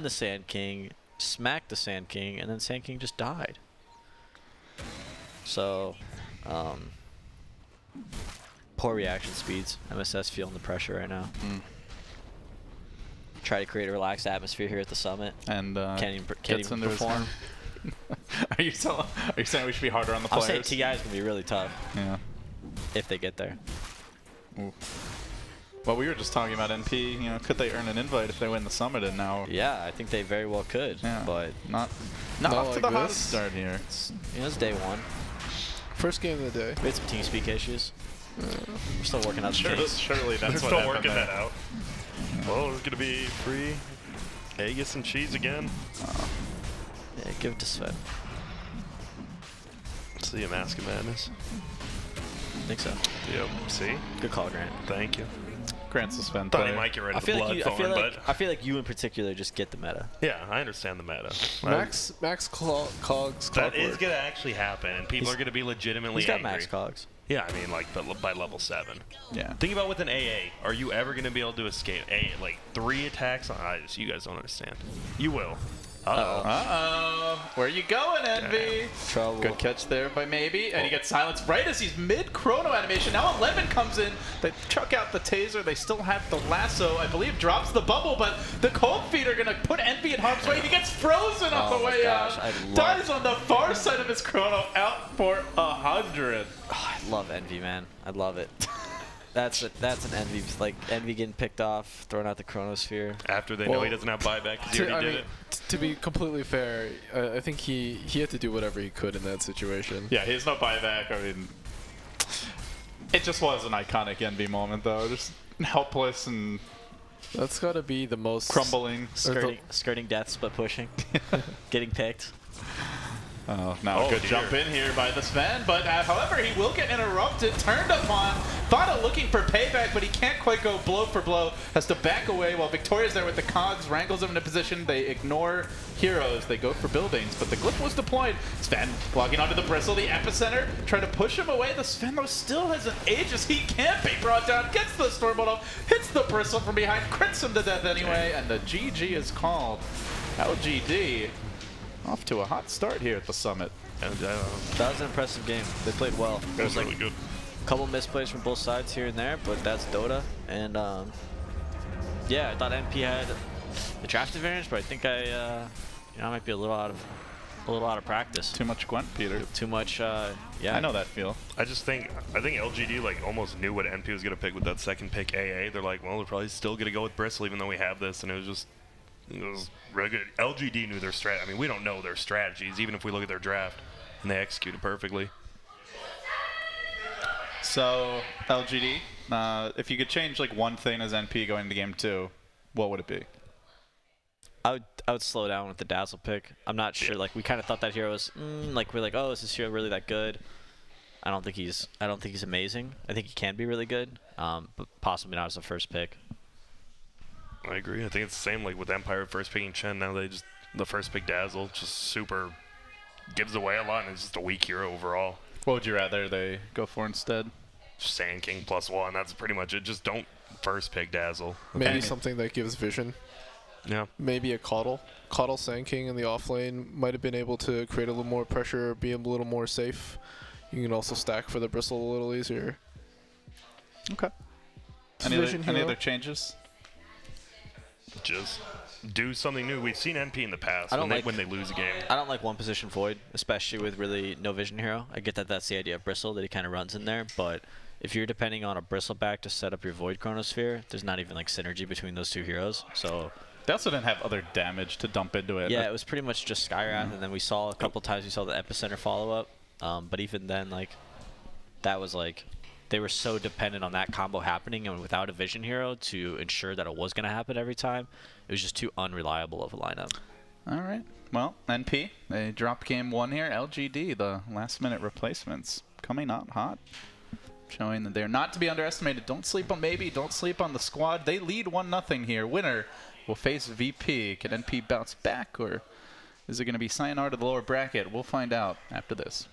the Sand King, smacked the Sand King, and then Sand King just died. So, poor reaction speeds. MSS feeling the pressure right now. Try to create a relaxed atmosphere here at the summit, and can't even perform. Are you saying we should be harder on the players? I'm saying TI is gonna be really tough. Yeah. If they get there. Ooh. Well, we were just talking about NP. You know, could they earn an invite if they win the summit? And now. Yeah, I think they very well could. Yeah. But not off like to the this. hottest start here. It's day one. First game of the day. We had some TeamSpeak issues. We're still working out the kinks. Surely that's They're what still happened working there. that out. Well, there's gonna be free Aegis and cheese again. Yeah, give it to Sven. See a Mask of Madness. I think so. Yep. See. Good call, Grant. Thank you. Grant's a Sven Thought he player. might get rid I of the feel like Bloodthorn, but I feel like you in particular just get the meta. yeah, I understand the meta. Max Cogs. That is gonna actually happen, and people are gonna be legitimately He's got angry. max cogs. Yeah, I mean, like by level 7. Yeah. Think about with an AA. Are you ever gonna be able to escape like 3 attacks? You guys don't understand. You will. Uh-oh. Where you going, Envy? Trouble. Good catch there by Maybe. And he gets silenced right as he's mid-chrono animation. Now 11 comes in. They chuck out the taser. They still have the lasso. I believe drops the bubble, but the cold feet are going to put Envy in harm's way. He gets frozen on Oh the my way gosh, out. I love- Dies on the far side of his chrono, out for 100. Oh, I love Envy, man. I love it. That's an Envy, like Envy getting picked off, throwing out the Chronosphere. After they know he doesn't have buyback because he already did it. To be completely fair, I think he had to do whatever he could in that situation. Yeah, he has no buyback. I mean, it just was an iconic Envy moment, though. Just helpless and That's got to be the most crumbling. Skirting deaths but pushing. Getting picked. Oh, now Oh, a good dear. jump in here by the Sven, but however, he will get interrupted, turned upon. Fada looking for payback, but he can't quite go blow for blow. Has to back away while Victoria's there with the cogs, wrangles him into position. They ignore heroes. They go for buildings, but the glyph was deployed. Sven logging onto the bristle, the epicenter, trying to push him away. The Sven, though, still has an Aegis. He can't be brought down. Gets the Stormbolt off, hits the bristle from behind, crits him to death anyway, and the GG is called. LGD off to a hot start here at the summit. And, That was an impressive game. They played well. it was really good. A couple misplays from both sides here and there, but that's Dota. And yeah, I thought MP had the draft advantage, but I think I might be a little out of practice. Too much Gwent, Peter. Too much. Yeah. I know that feel. I think LGD like almost knew what NP was gonna pick with that second pick AA. They're like, well, we're probably still gonna go with Bristle even though we have this, and it was really good. LGD knew their strat. I mean, we don't know their strategies, even if we look at their draft, and they executed perfectly. So, LGD, if you could change like one thing as NP going into game 2, what would it be? I would slow down with the Dazzle pick. I'm not sure. Like we kind of thought that hero was like we're like, oh, is this hero really that good? I don't think he's amazing. I think he can be really good, but possibly not as a first pick. I agree. I think it's the same like with Empire first picking Chen. Now they just the first pick Dazzle just super gives away a lot and it's just a weak hero overall. What would you rather they go for instead? Sand King +1. That's pretty much it. Just don't first pick Dazzle. Maybe something that gives vision. Yeah. Maybe a Coddle. Coddle Sand King in the off lane might have been able to create a little more pressure, be a little more safe. You can also stack for the Bristle a little easier. Okay. Any other changes? Just do something new. We've seen NP in the past when they lose a game. I don't like one position Void, especially with really no vision hero. I get that that's the idea of Bristle, that he kind of runs in there, but if you're depending on a Bristleback to set up your Void Chronosphere, there's not even like synergy between those two heroes. So They also didn't have other damage to dump into it. yeah, it was pretty much just Skywrath, and then we saw a couple times we saw the Epicenter follow up. But even then, like that was like they were so dependent on that combo happening, and without a vision hero to ensure that it was going to happen every time, it was just too unreliable of a lineup. All right. Well, NP, they dropped game 1 here. LGD, the last-minute replacements, coming out hot. showing that they're not to be underestimated. Don't sleep on Maybe. Don't sleep on the squad. They lead 1-0 here. Winner will face VP. Can NP bounce back, or is it going to be sayonara to the lower bracket? We'll find out after this.